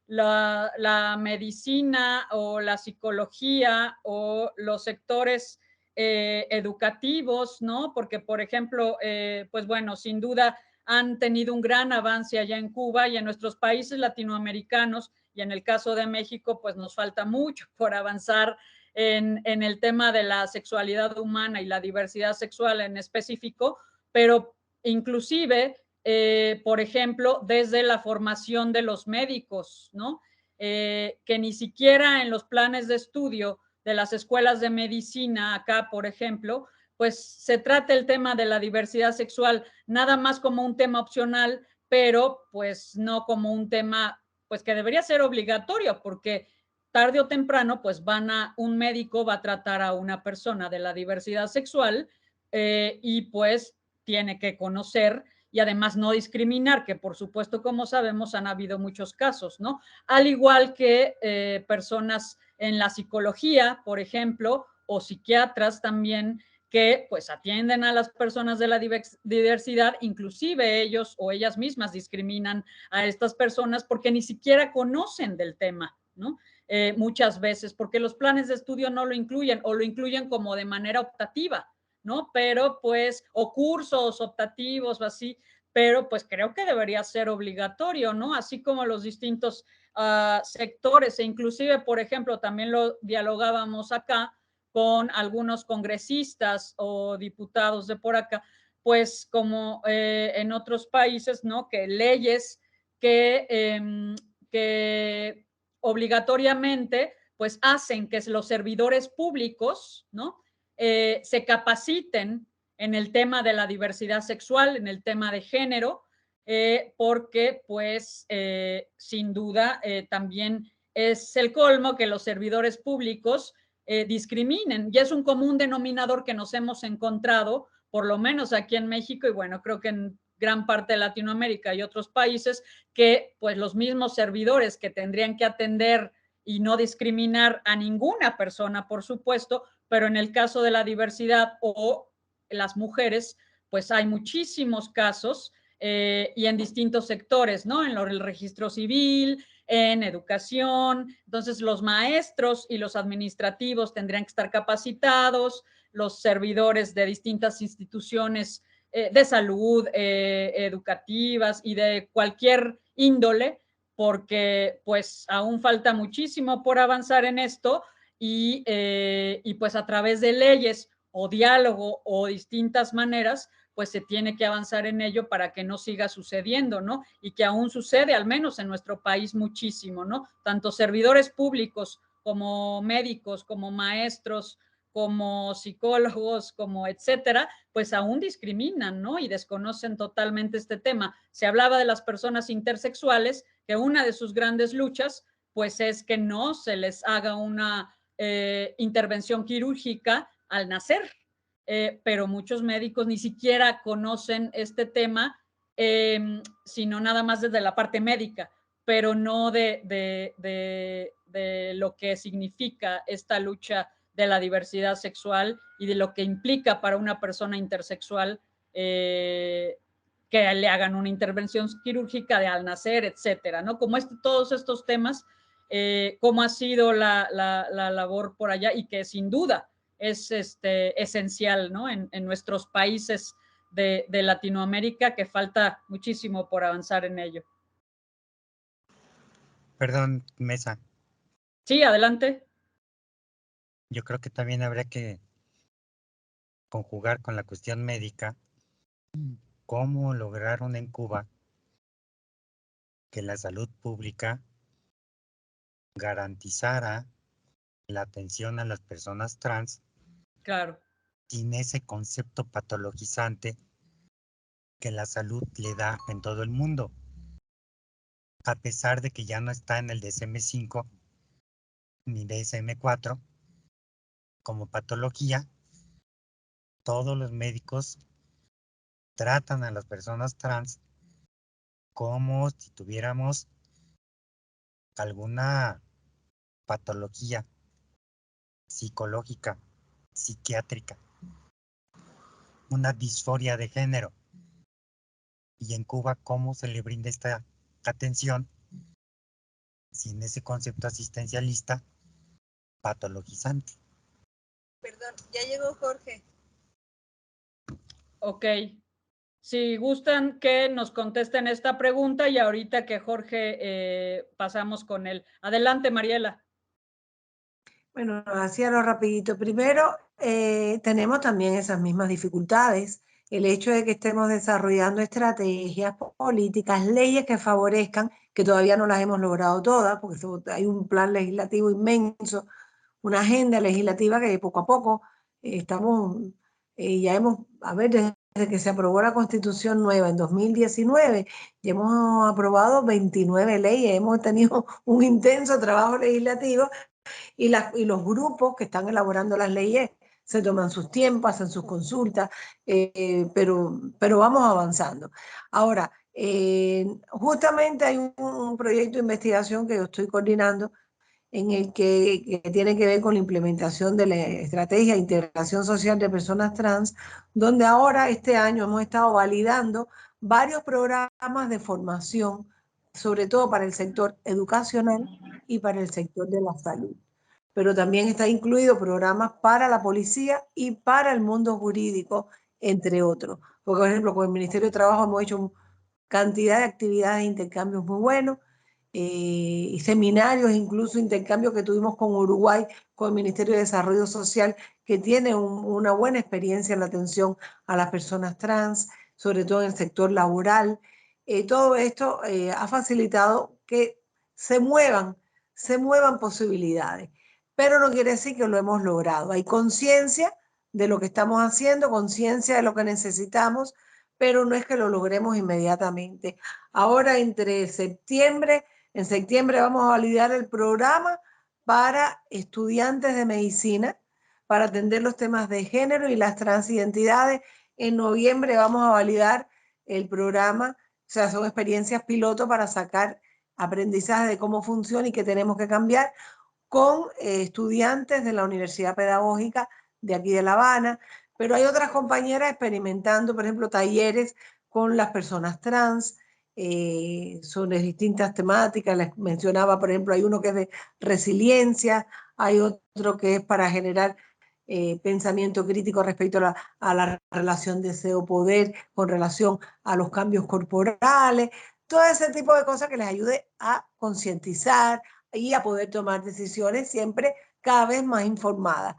la medicina o la psicología o los sectores educativos, ¿no? Porque, por ejemplo, pues bueno, sin duda han tenido un gran avance allá en Cuba y en nuestros países latinoamericanos, y en el caso de México, pues nos falta mucho por avanzar en el tema de la sexualidad humana y la diversidad sexual en específico, pero inclusive, por ejemplo, desde la formación de los médicos, ¿no? Que ni siquiera en los planes de estudio de las escuelas de medicina acá, por ejemplo, pues se trata el tema de la diversidad sexual nada más como un tema opcional, pero pues no como un tema pues que debería ser obligatorio, porque tarde o temprano, pues un médico va a tratar a una persona de la diversidad sexual y pues tiene que conocer y además no discriminar, que por supuesto, como sabemos, han habido muchos casos, ¿no? Al igual que personas en la psicología, por ejemplo, o psiquiatras también, que pues atienden a las personas de la diversidad, inclusive ellos o ellas mismas discriminan a estas personas porque ni siquiera conocen del tema, ¿no? Muchas veces, porque los planes de estudio no lo incluyen o lo incluyen como de manera optativa, ¿no? Pero pues, o cursos optativos o así, pero pues creo que debería ser obligatorio, ¿no? Así como los distintos sectores e inclusive, por ejemplo, también lo dialogábamos acá con algunos congresistas o diputados de por acá, pues como en otros países, ¿no? Que leyes que obligatoriamente pues hacen que los servidores públicos, ¿no? Se capaciten en el tema de la diversidad sexual, en el tema de género, porque pues sin duda también es el colmo que los servidores públicos discriminen, y es un común denominador que nos hemos encontrado, por lo menos aquí en México, y bueno, creo que en gran parte de Latinoamérica y otros países, que pues los mismos servidores que tendrían que atender y no discriminar a ninguna persona, por supuesto, pero en el caso de la diversidad o las mujeres, pues hay muchísimos casos y en distintos sectores, ¿no? En el registro civil, en educación. Entonces, los maestros y los administrativos tendrían que estar capacitados, los servidores de distintas instituciones de salud, educativas y de cualquier índole, porque pues aún falta muchísimo por avanzar en esto y pues a través de leyes o diálogo o distintas maneras, pues se tiene que avanzar en ello para que no siga sucediendo, ¿no? Y que aún sucede, al menos en nuestro país, muchísimo, ¿no? Tanto servidores públicos como médicos, como maestros, como psicólogos, como etcétera, pues aún discriminan, ¿no? Y desconocen totalmente este tema. Se hablaba de las personas intersexuales, que una de sus grandes luchas, pues es que no se les haga una intervención quirúrgica al nacer, pero muchos médicos ni siquiera conocen este tema, sino nada más desde la parte médica, pero no de lo que significa esta lucha de la diversidad sexual y de lo que implica para una persona intersexual que le hagan una intervención quirúrgica de al nacer, etcétera, ¿no? Como todos estos temas, cómo ha sido la labor por allá y que sin duda es esencial, ¿no? En nuestros países de Latinoamérica, que falta muchísimo por avanzar en ello. Perdón, Mesa. Sí, adelante. Yo creo que también habría que conjugar con la cuestión médica cómo lograron en Cuba que la salud pública garantizara la atención a las personas trans. Claro. Sin ese concepto patologizante que la salud le da en todo el mundo. A pesar de que ya no está en el DSM-5 ni DSM-4 como patología, todos los médicos tratan a las personas trans como si tuviéramos alguna patología psicológica, psiquiátrica, una disforia de género. Y en Cuba, ¿cómo se le brinda esta atención sin ese concepto asistencialista patologizante? Perdón, ya llegó Jorge. Ok. Si gustan que nos contesten esta pregunta y ahorita que Jorge pasamos con él. Adelante, Mariela. Bueno, hacía lo rapidito. Primero, tenemos también esas mismas dificultades. El hecho de que estemos desarrollando estrategias políticas, leyes que favorezcan, que todavía no las hemos logrado todas, porque hay un plan legislativo inmenso, una agenda legislativa que poco a poco estamos, ya hemos, a ver, desde que se aprobó la Constitución nueva en 2019, ya hemos aprobado 29 leyes, hemos tenido un intenso trabajo legislativo y los grupos que están elaborando las leyes se toman sus tiempos, hacen sus consultas, pero vamos avanzando. Ahora, justamente hay un proyecto de investigación que yo estoy coordinando en el que tiene que ver con la implementación de la estrategia de integración social de personas trans, donde ahora este año hemos estado validando varios programas de formación, sobre todo para el sector educacional y para el sector de la salud. Pero también está incluido programas para la policía y para el mundo jurídico, entre otros. Porque, por ejemplo, con el Ministerio de Trabajo hemos hecho cantidad de actividades de intercambios muy buenos, y seminarios, incluso intercambios que tuvimos con Uruguay, con el Ministerio de Desarrollo Social, que tiene una buena experiencia en la atención a las personas trans, sobre todo en el sector laboral. Todo esto ha facilitado que se muevan posibilidades, pero no quiere decir que lo hemos logrado. Hay conciencia de lo que estamos haciendo, conciencia de lo que necesitamos, pero no es que lo logremos inmediatamente. Ahora, en septiembre vamos a validar el programa para estudiantes de medicina, para atender los temas de género y las transidentidades En noviembre vamos a validar el programa, o sea, son experiencias piloto para sacar aprendizaje de cómo funciona y qué tenemos que cambiar con estudiantes de la Universidad Pedagógica de aquí de La Habana, pero hay otras compañeras experimentando, por ejemplo, talleres con las personas trans sobre distintas temáticas. Les mencionaba, por ejemplo, hay uno que es de resiliencia, hay otro que es para generar pensamiento crítico respecto a la relación deseo-poder con relación a los cambios corporales, todo ese tipo de cosas que les ayude a concientizar y a poder tomar decisiones siempre cada vez más informadas.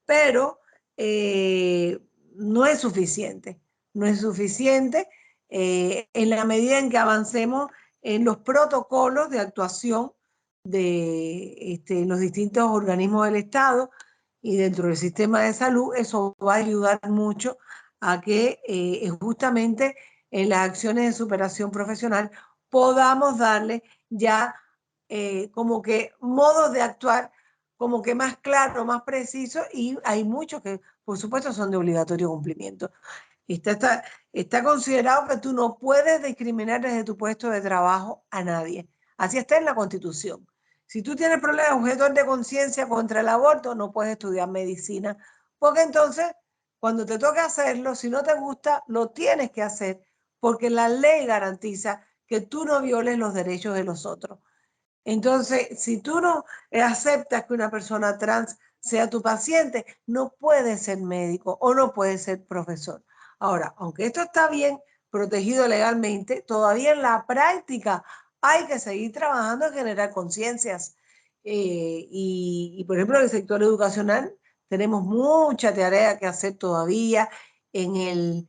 Pero no es suficiente, no es suficiente en la medida en que avancemos en los protocolos de actuación de los distintos organismos del Estado y dentro del sistema de salud. Eso va a ayudar mucho a que justamente en las acciones de superación profesional podamos darle ya como que modos de actuar como que más claros, más precisos, y hay muchos que por supuesto son de obligatorio cumplimiento. Está considerado que tú no puedes discriminar desde tu puesto de trabajo a nadie. Así está en la Constitución. Si tú tienes problemas objetos de conciencia contra el aborto, no puedes estudiar medicina, porque entonces, cuando te toque hacerlo, si no te gusta, lo tienes que hacer, porque la ley garantiza que tú no violes los derechos de los otros. Entonces, si tú no aceptas que una persona trans sea tu paciente, no puedes ser médico o no puedes ser profesor. Ahora, aunque esto está bien protegido legalmente, todavía en la práctica hay que seguir trabajando en generar conciencias. Por ejemplo, en el sector educacional tenemos mucha tarea que hacer todavía en el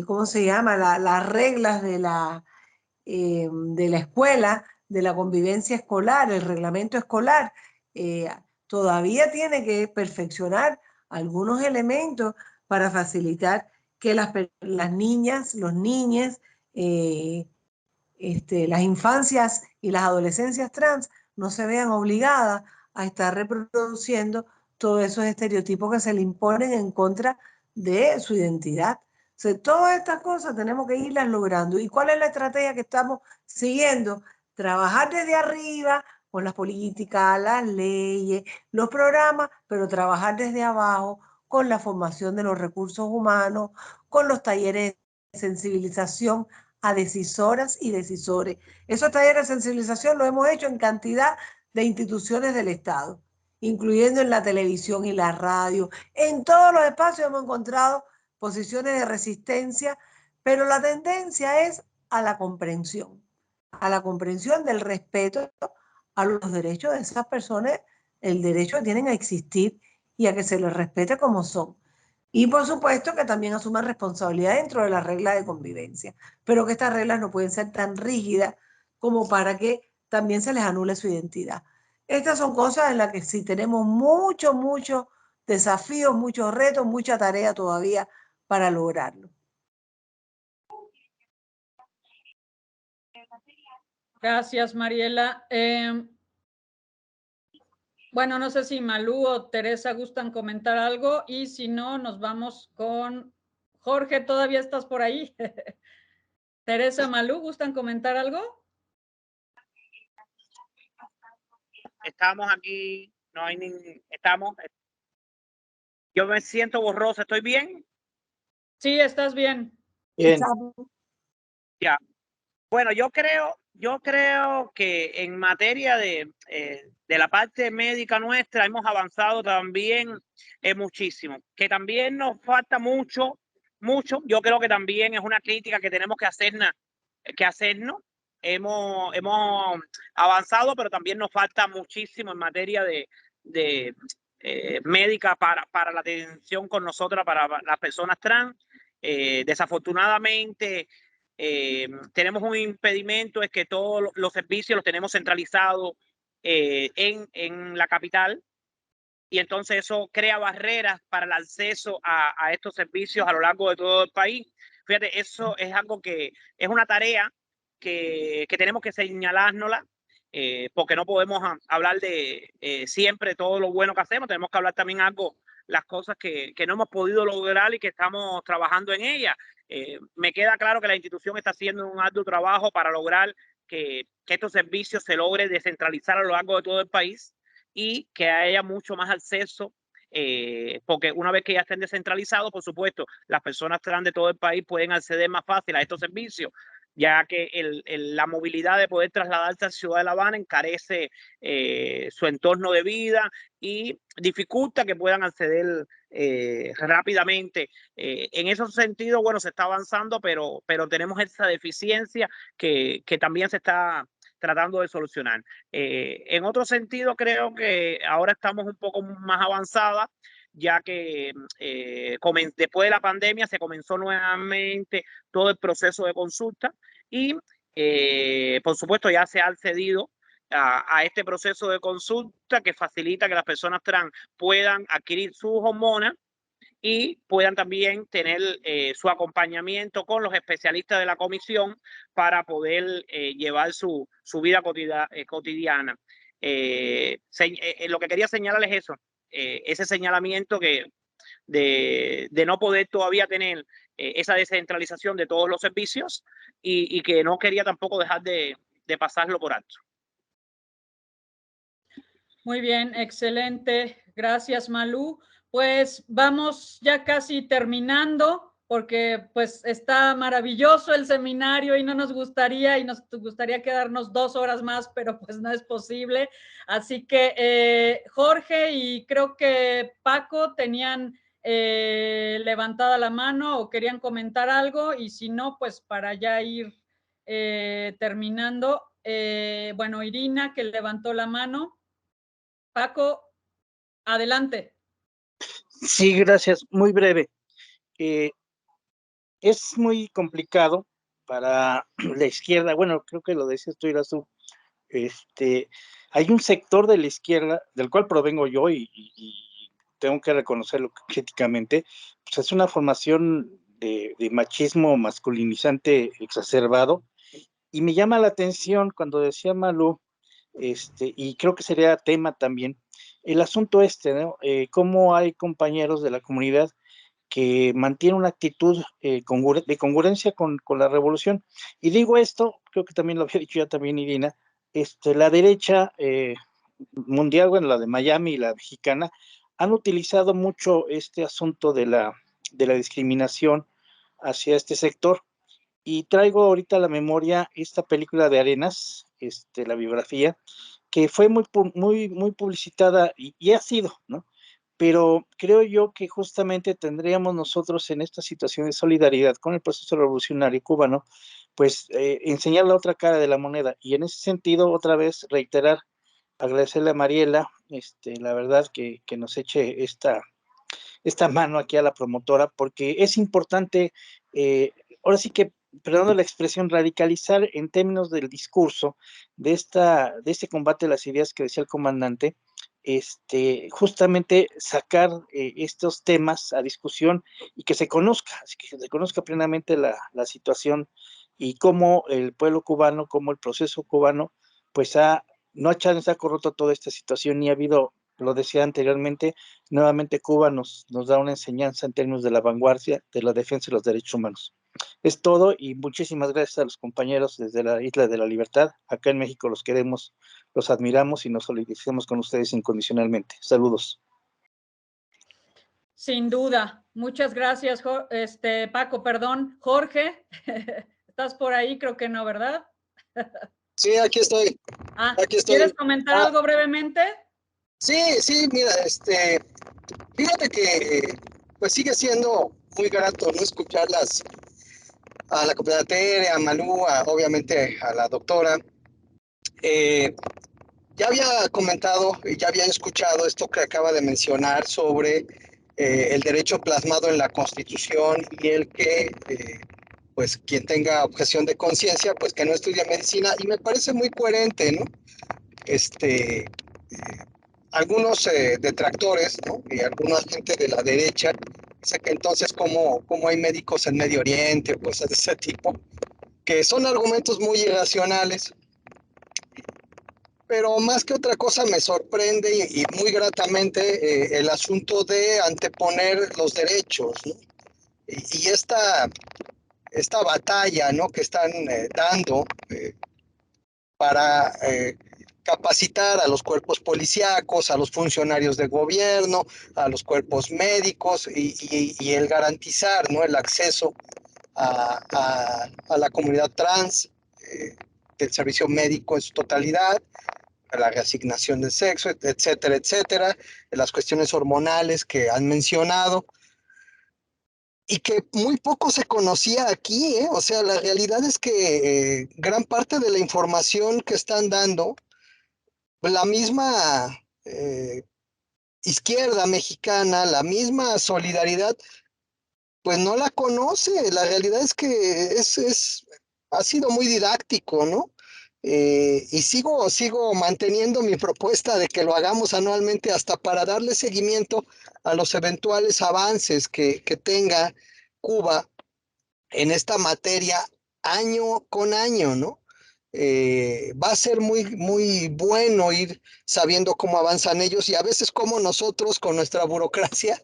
¿cómo se llama? Las reglas de la escuela, de la convivencia escolar, el reglamento escolar, todavía tiene que perfeccionar algunos elementos para facilitar que las niñas, los niños, las infancias y las adolescencias trans no se vean obligadas a estar reproduciendo todos esos estereotipos que se le imponen en contra de su identidad. O sea, todas estas cosas tenemos que irlas logrando. ¿Y cuál es la estrategia que estamos siguiendo? Trabajar desde arriba con las políticas, las leyes, los programas, pero trabajar desde abajo con la formación de los recursos humanos, con los talleres de sensibilización a decisoras y decisores. Esos talleres de sensibilización lo hemos hecho en cantidad de instituciones del Estado, incluyendo en la televisión y la radio. En todos los espacios hemos encontrado posiciones de resistencia, pero la tendencia es a la comprensión del respeto a los derechos de esas personas, el derecho que tienen a existir y a que se les respete como son. Y por supuesto que también asuman responsabilidad dentro de las reglas de convivencia, pero que estas reglas no pueden ser tan rígidas como para que también se les anule su identidad. Estas son cosas en las que sí tenemos muchos desafíos, muchos retos, mucha tarea todavía para lograrlo. Gracias, Mariela. Bueno, no sé si Malú o Teresa gustan comentar algo, y si no, nos vamos con Jorge. ¿Todavía estás por ahí? Teresa, Malú, ¿gustan comentar algo? Estamos aquí, no hay estamos. Yo me siento borroso, ¿estoy bien? Sí, estás bien. Bien. Ya. Bueno, yo creo que en materia de la parte médica nuestra hemos avanzado también muchísimo. Que también nos falta mucho. Yo creo que también es una crítica que tenemos que hacernos. Hemos avanzado, pero también nos falta muchísimo en materia de médica para la atención con nosotras, para las personas trans. Desafortunadamente, tenemos un impedimento, es que todos los servicios los tenemos centralizados en la capital, y entonces eso crea barreras para el acceso a estos servicios a lo largo de todo el país. Fíjate, eso es algo que es una tarea que tenemos que señalárnosla, porque no podemos hablar de siempre todo lo bueno que hacemos, tenemos que hablar también algo las cosas que no hemos podido lograr y que estamos trabajando en ellas. Me queda claro que la institución está haciendo un arduo trabajo para lograr que estos servicios se logren descentralizar a lo largo de todo el país y que haya mucho más acceso, porque una vez que ya estén descentralizados, por supuesto, las personas trans de todo el país pueden acceder más fácil a estos servicios, ya que la movilidad de poder trasladarse a Ciudad de La Habana encarece su entorno de vida y dificulta que puedan acceder rápidamente. En esos sentidos, bueno, se está avanzando, pero tenemos esa deficiencia que también se está tratando de solucionar. En otro sentido, creo que ahora estamos un poco más avanzadas, ya que después de la pandemia se comenzó nuevamente todo el proceso de consulta y, por supuesto, ya se ha accedido a este proceso de consulta que facilita que las personas trans puedan adquirir sus hormonas y puedan también tener su acompañamiento con los especialistas de la comisión para poder llevar su vida cotidiana. Lo que quería señalar es eso, ese señalamiento de no poder todavía tener esa descentralización de todos los servicios y que no quería tampoco dejar de pasarlo por alto. Muy bien, excelente. Gracias, Malú. Pues vamos ya casi terminando, porque pues está maravilloso el seminario y nos gustaría quedarnos 2 horas más, pero pues no es posible. Así que Jorge y creo que Paco tenían levantada la mano o querían comentar algo, y si no, pues para ya ir terminando. Bueno, Irina, que levantó la mano. Paco, adelante. Sí, gracias. Muy breve. Es muy complicado para la izquierda. Bueno, creo que lo decías tú, Irazu. Hay un sector de la izquierda, del cual provengo yo, y tengo que reconocerlo críticamente, pues es una formación de machismo masculinizante exacerbado, y me llama la atención cuando decía Malú, y creo que sería tema también, el asunto ¿no? Cómo hay compañeros de la comunidad que mantienen una actitud de congruencia con la revolución. Y digo esto, creo que también lo había dicho ya también Irina, la derecha mundial, bueno, la de Miami y la mexicana, han utilizado mucho este asunto de la discriminación hacia este sector. Y traigo ahorita a la memoria esta película de Arenas, la biografía, que fue muy publicitada y ha sido, ¿no? Pero creo yo que justamente tendríamos nosotros en esta situación de solidaridad con el proceso revolucionario cubano, pues enseñar la otra cara de la moneda. Y en ese sentido, otra vez, reiterar, agradecerle a Mariela, la verdad que nos eche esta mano aquí a la promotora, porque es importante, ahora sí que, perdón la expresión, radicalizar en términos del discurso de este combate de las ideas que decía el comandante, justamente sacar estos temas a discusión y que se conozca plenamente la situación y cómo el pueblo cubano, cómo el proceso cubano, pues no ha echado en saco roto toda esta situación, ni ha habido, lo decía anteriormente, nuevamente Cuba nos da una enseñanza en términos de la vanguardia de la defensa de los derechos humanos. Es todo, y muchísimas gracias a los compañeros desde la Isla de la Libertad. Acá en México los queremos, los admiramos y nos solidarizamos con ustedes incondicionalmente. Saludos. Sin duda. Muchas gracias, Paco, perdón. Jorge, ¿estás por ahí? Creo que no, ¿verdad? Sí, aquí estoy. Aquí estoy. ¿Quieres comentar algo brevemente? Sí, mira, fíjate que pues sigue siendo muy grato, ¿no? Escucharlas a la compañera Tere, a Malú, obviamente a la doctora. Ya había comentado y ya había escuchado esto que acaba de mencionar sobre el derecho plasmado en la Constitución y el que pues quien tenga objeción de conciencia, pues que no estudie medicina, y me parece muy coherente, ¿no? Algunos detractores, ¿no? Y alguna gente de la derecha dice que entonces como hay médicos en Medio Oriente, cosas de ese tipo, que son argumentos muy irracionales. pero más que otra cosa me sorprende y muy gratamente el asunto de anteponer los derechos, ¿no? Y esta batalla, ¿no?, que están dando para capacitar a los cuerpos policíacos, a los funcionarios de gobierno, a los cuerpos médicos y el garantizar, ¿no?, el acceso a la comunidad trans, del servicio médico en su totalidad, a la reasignación de sexo, etcétera, etcétera, las cuestiones hormonales que han mencionado y que muy poco se conocía aquí, ¿eh? O sea, la realidad es que gran parte de la información que están dando, la misma izquierda mexicana, la misma Solidaridad, pues no la conoce. La realidad es que ha sido muy didáctico, ¿no? Y sigo manteniendo mi propuesta de que lo hagamos anualmente hasta para darle seguimiento a los eventuales avances que tenga Cuba en esta materia año con año, ¿no? Va a ser muy bueno ir sabiendo cómo avanzan ellos y a veces cómo nosotros con nuestra burocracia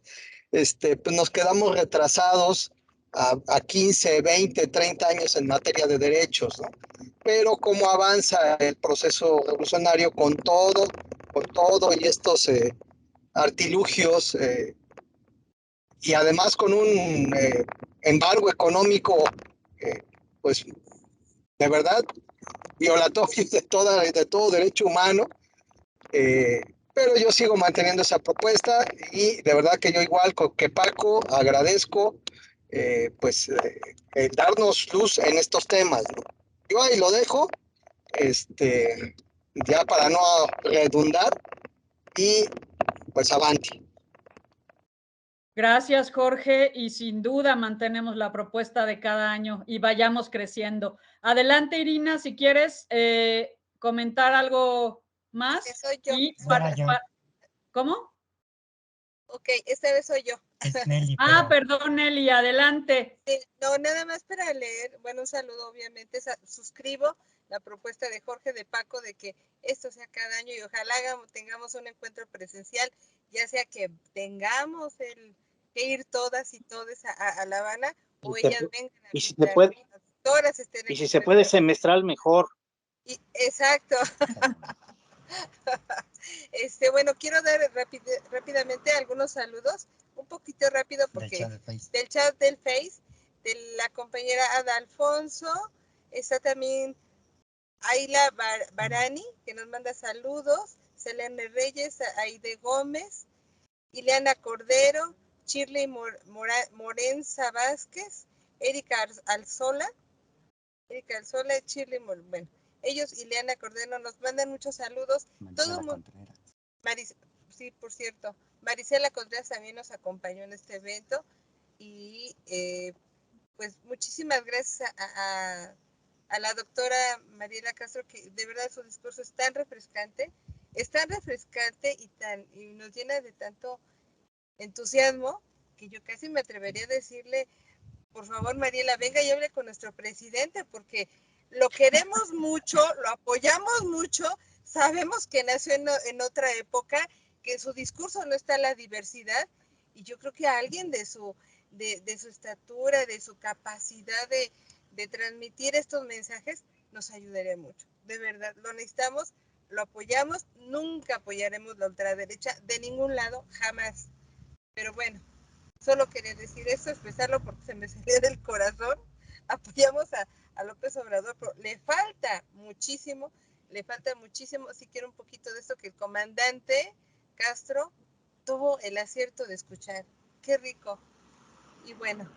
pues nos quedamos retrasados a 15, 20, 30 años en materia de derechos, ¿no? Pero cómo avanza el proceso revolucionario con todo y estos artilugios y además con un embargo económico, pues de verdad violatorio de todo derecho humano, pero yo sigo manteniendo esa propuesta y de verdad que yo igual que Paco agradezco darnos luz en estos temas, ¿no? Yo ahí lo dejo, ya para no redundar y pues avanti. Gracias, Jorge, y sin duda mantenemos la propuesta de cada año y vayamos creciendo. Adelante, Irina, si quieres comentar algo más. Soy yo. ¿Cómo? Ok, esta vez soy yo. Es Nelly, perdón, Nelly, adelante. Sí, no, nada más para leer, bueno, un saludo, obviamente, suscribo la propuesta de Jorge, de Paco, de que esto sea cada año y ojalá tengamos un encuentro presencial, ya sea que tengamos que ir todas y todos a La Habana o ellas vengan a y si visitar, se puede, todas estén y si se puede semestral, mejor. Exacto. Bueno, quiero dar rápidamente algunos saludos, un poquito rápido porque del chat del Face, de la compañera Ada Alfonso, está también Ayla Barani, que nos manda saludos, Selene Reyes, Aide Gómez, Ileana Cordero, Shirley Morenza Vázquez, Erika Alzola, Shirley, bueno, ellos, Ileana Cordero, nos mandan muchos saludos. Todo sí, por cierto, Marisela Contreras también nos acompañó en este evento y pues muchísimas gracias a la doctora Mariela Castro, que de verdad su discurso es tan refrescante y nos llena de tanto entusiasmo que yo casi me atrevería a decirle, por favor, Mariela, venga y hable con nuestro presidente, porque lo queremos mucho, lo apoyamos mucho, sabemos que nació en otra época, que en su discurso no está la diversidad, y yo creo que a alguien de su estatura, de su capacidad de transmitir estos mensajes, nos ayudaría mucho. De verdad, lo necesitamos, lo apoyamos, nunca apoyaremos la ultraderecha de ningún lado, jamás. Pero bueno, solo quería decir eso, expresarlo porque se me salió del corazón. Apoyamos a López Obrador, pero le falta muchísimo. Si quiero un poquito de esto que el comandante Castro tuvo el acierto de escuchar. Qué rico. Y bueno,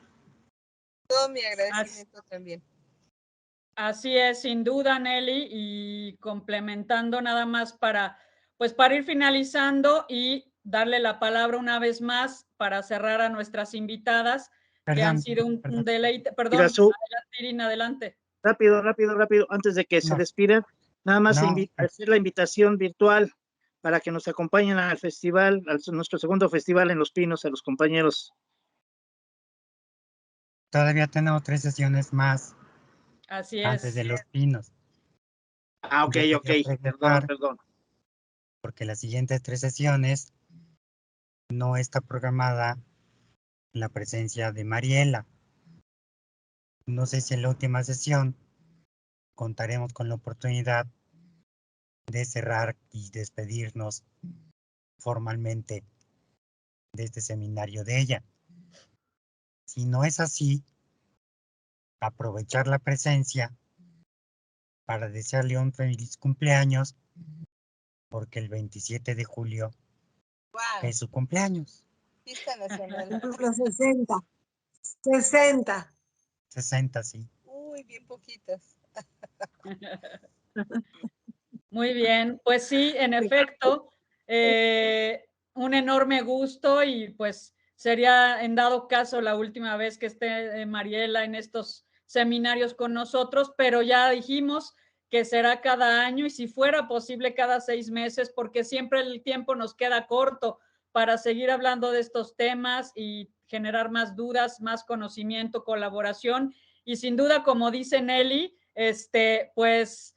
todo mi agradecimiento también. Así es, sin duda, Nelly, y complementando nada más para ir finalizando y darle la palabra una vez más para cerrar a nuestras invitadas, que han sido un deleite. Perdón, adelante, Irina, adelante. Rápido, antes de que se despidan, nada más hacer la invitación virtual para que nos acompañen al festival, a nuestro segundo festival en Los Pinos, a los compañeros. Todavía tenemos 3 sesiones más. Así es. Antes de Los Pinos. Ah, ok, Yo ok. quería Perdón, preguntar, perdón. porque las siguientes 3 sesiones no está programada la presencia de Mariela. No sé si en la última sesión contaremos con la oportunidad de cerrar y despedirnos formalmente de este seminario de ella. Si no es así, aprovechar la presencia para desearle un feliz cumpleaños, porque el 27 de julio Wow, es su cumpleaños. fiesta nacional. Cumple 60. 60. 60, sí. Uy, bien poquitos. Muy bien, pues sí, en efecto, un enorme gusto y pues sería en dado caso la última vez que esté Mariela en estos seminarios con nosotros, pero ya dijimos que será cada año y si fuera posible cada 6 meses, porque siempre el tiempo nos queda corto para seguir hablando de estos temas y generar más dudas, más conocimiento, colaboración y sin duda, como dice Nelly, pues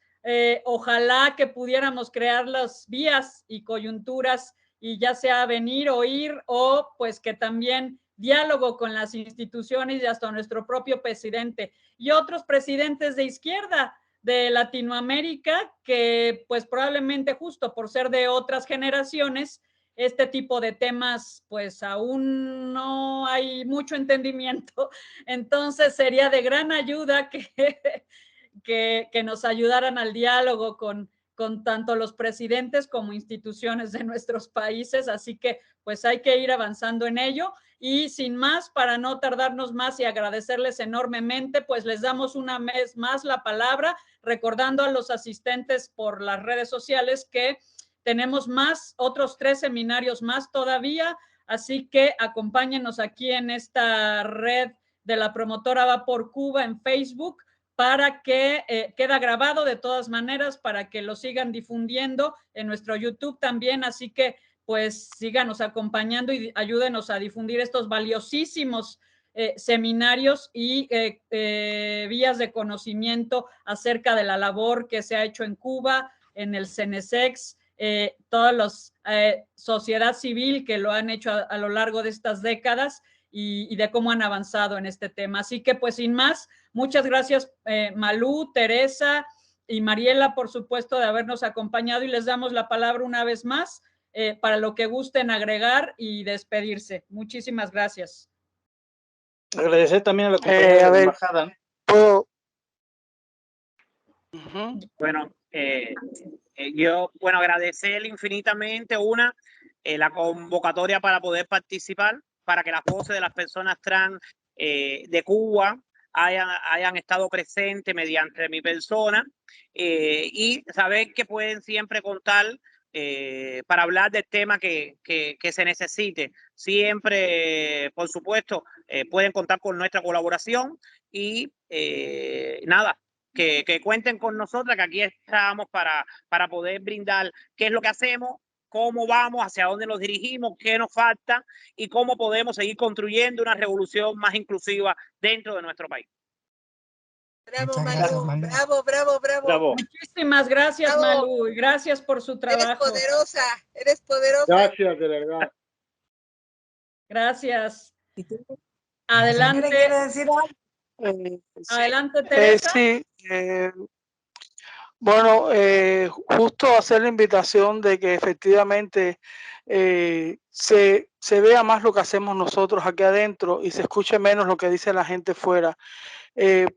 ojalá que pudiéramos crear las vías y coyunturas y ya sea venir o ir o pues que también diálogo con las instituciones y hasta nuestro propio presidente y otros presidentes de izquierda de Latinoamérica que pues probablemente justo por ser de otras generaciones este tipo de temas pues aún no hay mucho entendimiento, entonces sería de gran ayuda que nos ayudaran al diálogo con tanto los presidentes como instituciones de nuestros países, así que pues hay que ir avanzando en ello y sin más, para no tardarnos más y agradecerles enormemente, pues les damos una vez más la palabra, recordando a los asistentes por las redes sociales que tenemos más, otros 3 seminarios más todavía, así que acompáñenos aquí en esta red de la promotora Va por Cuba en Facebook, para que queda grabado de todas maneras, para que lo sigan difundiendo en nuestro YouTube también, así que pues síganos acompañando y ayúdenos a difundir estos valiosísimos seminarios y vías de conocimiento acerca de la labor que se ha hecho en Cuba, en el CENESEX, toda la sociedad civil que lo han hecho a lo largo de estas décadas y de cómo han avanzado en este tema. Así que pues sin más, muchas gracias Malú, Teresa y Mariela, por supuesto, de habernos acompañado y les damos la palabra una vez más para lo que gusten agregar y despedirse. Muchísimas gracias. Agradecer también a la compañera de la embajada. Puedo. Bueno, bueno, agradecer infinitamente la convocatoria para poder participar, para que las voces de las personas trans de Cuba hayan estado presentes mediante mi persona y saber que pueden siempre contar para hablar del tema que se necesite. Siempre, por supuesto, pueden contar con nuestra colaboración y nada, que cuenten con nosotras, que aquí estamos para poder brindar qué es lo que hacemos, cómo vamos, hacia dónde nos dirigimos, qué nos falta y cómo podemos seguir construyendo una revolución más inclusiva dentro de nuestro país. Bravo, Malú. Bravo, bravo, bravo. Bravo. Muchísimas gracias, Bravo. Malú, y gracias por su trabajo. Eres poderosa, eres poderosa. Gracias, de verdad. Gracias. Adelante. Adelante. ¿Quiere decir algo? Adelante, Teresa. Sí, bueno, justo hacer la invitación de que efectivamente se vea más lo que hacemos nosotros aquí adentro y se escuche menos lo que dice la gente fuera,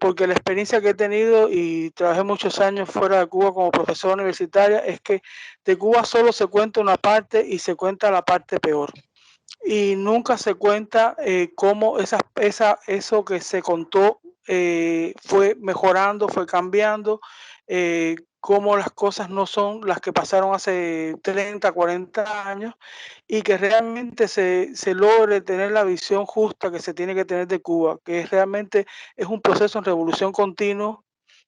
porque la experiencia que he tenido y trabajé muchos años fuera de Cuba como profesora universitaria es que de Cuba solo se cuenta una parte y se cuenta la parte peor. Y nunca se cuenta cómo eso que se contó fue mejorando, fue cambiando, cómo las cosas no son las que pasaron hace 30, 40 años y que realmente se logre tener la visión justa que se tiene que tener de Cuba, que realmente es un proceso en revolución continua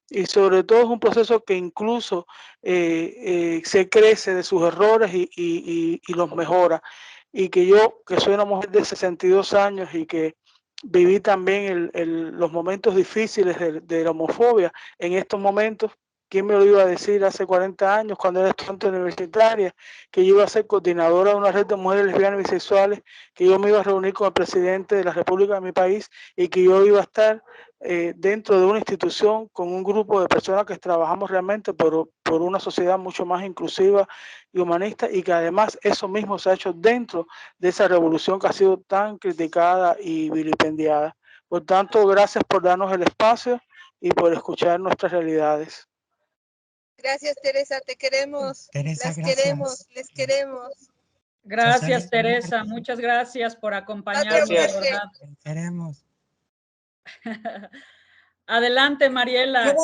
y sobre todo es un proceso que incluso se crece de sus errores y los mejora. Y que yo, que soy una mujer de 62 años y que viví también los momentos difíciles de la homofobia, en estos momentos ¿quién me lo iba a decir hace 40 años cuando era estudiante universitaria? Que yo iba a ser coordinadora de una red de mujeres lesbianas y bisexuales, que yo me iba a reunir con el presidente de la República de mi país y que yo iba a estar dentro de una institución con un grupo de personas que trabajamos realmente por una sociedad mucho más inclusiva y humanista, y que además eso mismo se ha hecho dentro de esa revolución que ha sido tan criticada y vilipendiada. Por tanto, gracias por darnos el espacio y por escuchar nuestras realidades. Gracias, Teresa, te queremos. Teresa, Las gracias. queremos, les queremos. Gracias, Socialismo Teresa. verde. Muchas gracias por acompañarnos, de Gracias. verdad. Te queremos. Adelante, Mariela.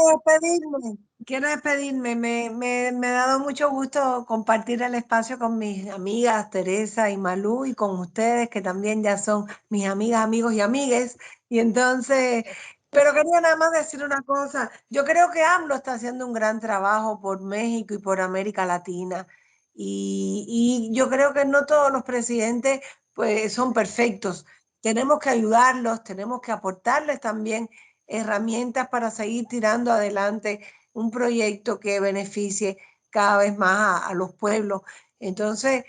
Quiero despedirme. Me ha dado mucho gusto compartir el espacio con mis amigas Teresa y Malú y con ustedes, que también ya son mis amigas, amigos y amigues. Y entonces, pero quería nada más decir una cosa. Yo creo que AMLO está haciendo un gran trabajo por México y por América Latina. Y yo creo que no todos los presidentes pues, son perfectos. Tenemos que ayudarlos, tenemos que aportarles también herramientas para seguir tirando adelante un proyecto que beneficie cada vez más a los pueblos. Entonces,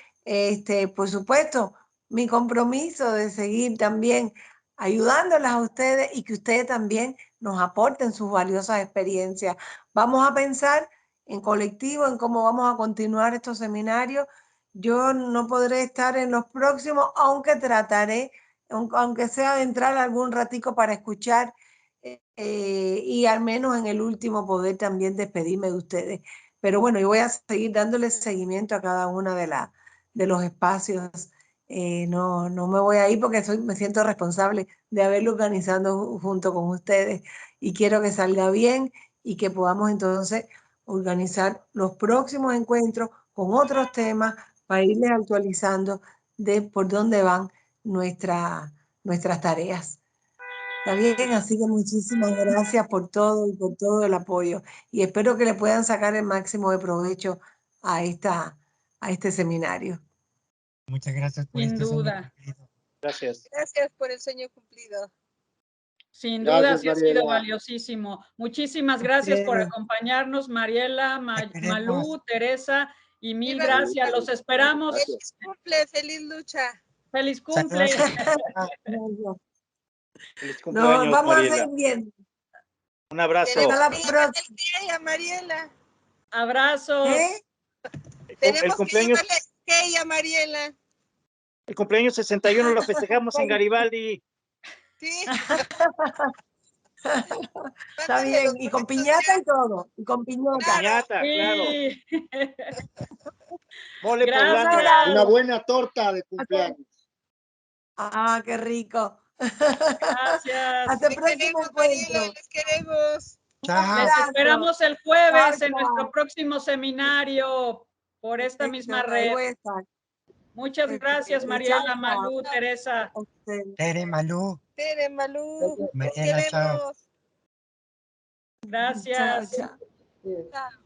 por supuesto, mi compromiso de seguir también ayudándolas a ustedes y que ustedes también nos aporten sus valiosas experiencias. Vamos a pensar en colectivo, en cómo vamos a continuar estos seminarios. Yo no podré estar en los próximos, aunque trataré, aunque sea de entrar algún ratico para escuchar y al menos en el último poder también despedirme de ustedes. Pero bueno, yo voy a seguir dándole seguimiento a cada una de los espacios. No me voy a ir porque me siento responsable de haberlo organizado junto con ustedes y quiero que salga bien y que podamos entonces organizar los próximos encuentros con otros temas para irles actualizando de por dónde van nuestras tareas. Está bien, así que muchísimas gracias por todo y por todo el apoyo. Y espero que le puedan sacar el máximo de provecho a este seminario. Muchas gracias por Sin este sueño duda. cumplido. Gracias. Gracias por el sueño cumplido. Sin duda Gracias, sí ha sido Mariela. valiosísimo. Muchísimas gracias por acompañarnos, Mariela, Te queremos. Malú, Teresa, y mil Viva gracias. Lucha. Los esperamos. Feliz cumple, feliz lucha. Feliz cumple. Saludos. Feliz Nos cumpleaños, vamos a Mariela. seguir viendo. Un abrazo. Tenemos Hasta la que llevarle próxima. el cake a Mariela. Abrazos. ¿Eh? Tenemos que cumpleaños, llevarle el cake a Mariela. el cumpleaños 61 lo festejamos en Garibaldi. Sí. Está Mándale los bien, y con boletos piñata ya. y todo, y con piñata. Claro. Piñata, claro. Sí. Mole Gracias. poblano. Una buena torta de cumpleaños. Ah, qué rico. Gracias. Hasta el Les próximo queremos, Mariela, encuentro. les queremos. Chao. Les esperamos el jueves Chao, en chao. nuestro próximo seminario por esta misma Perfecto, ahí red. voy a estar. Muchas gracias, Chao, Mariela, chao. Malú, Teresa. A ustedes. Tere, Malú. Tere, Malú, les Mariela, chao. queremos. Gracias. Chao, chao. Chao.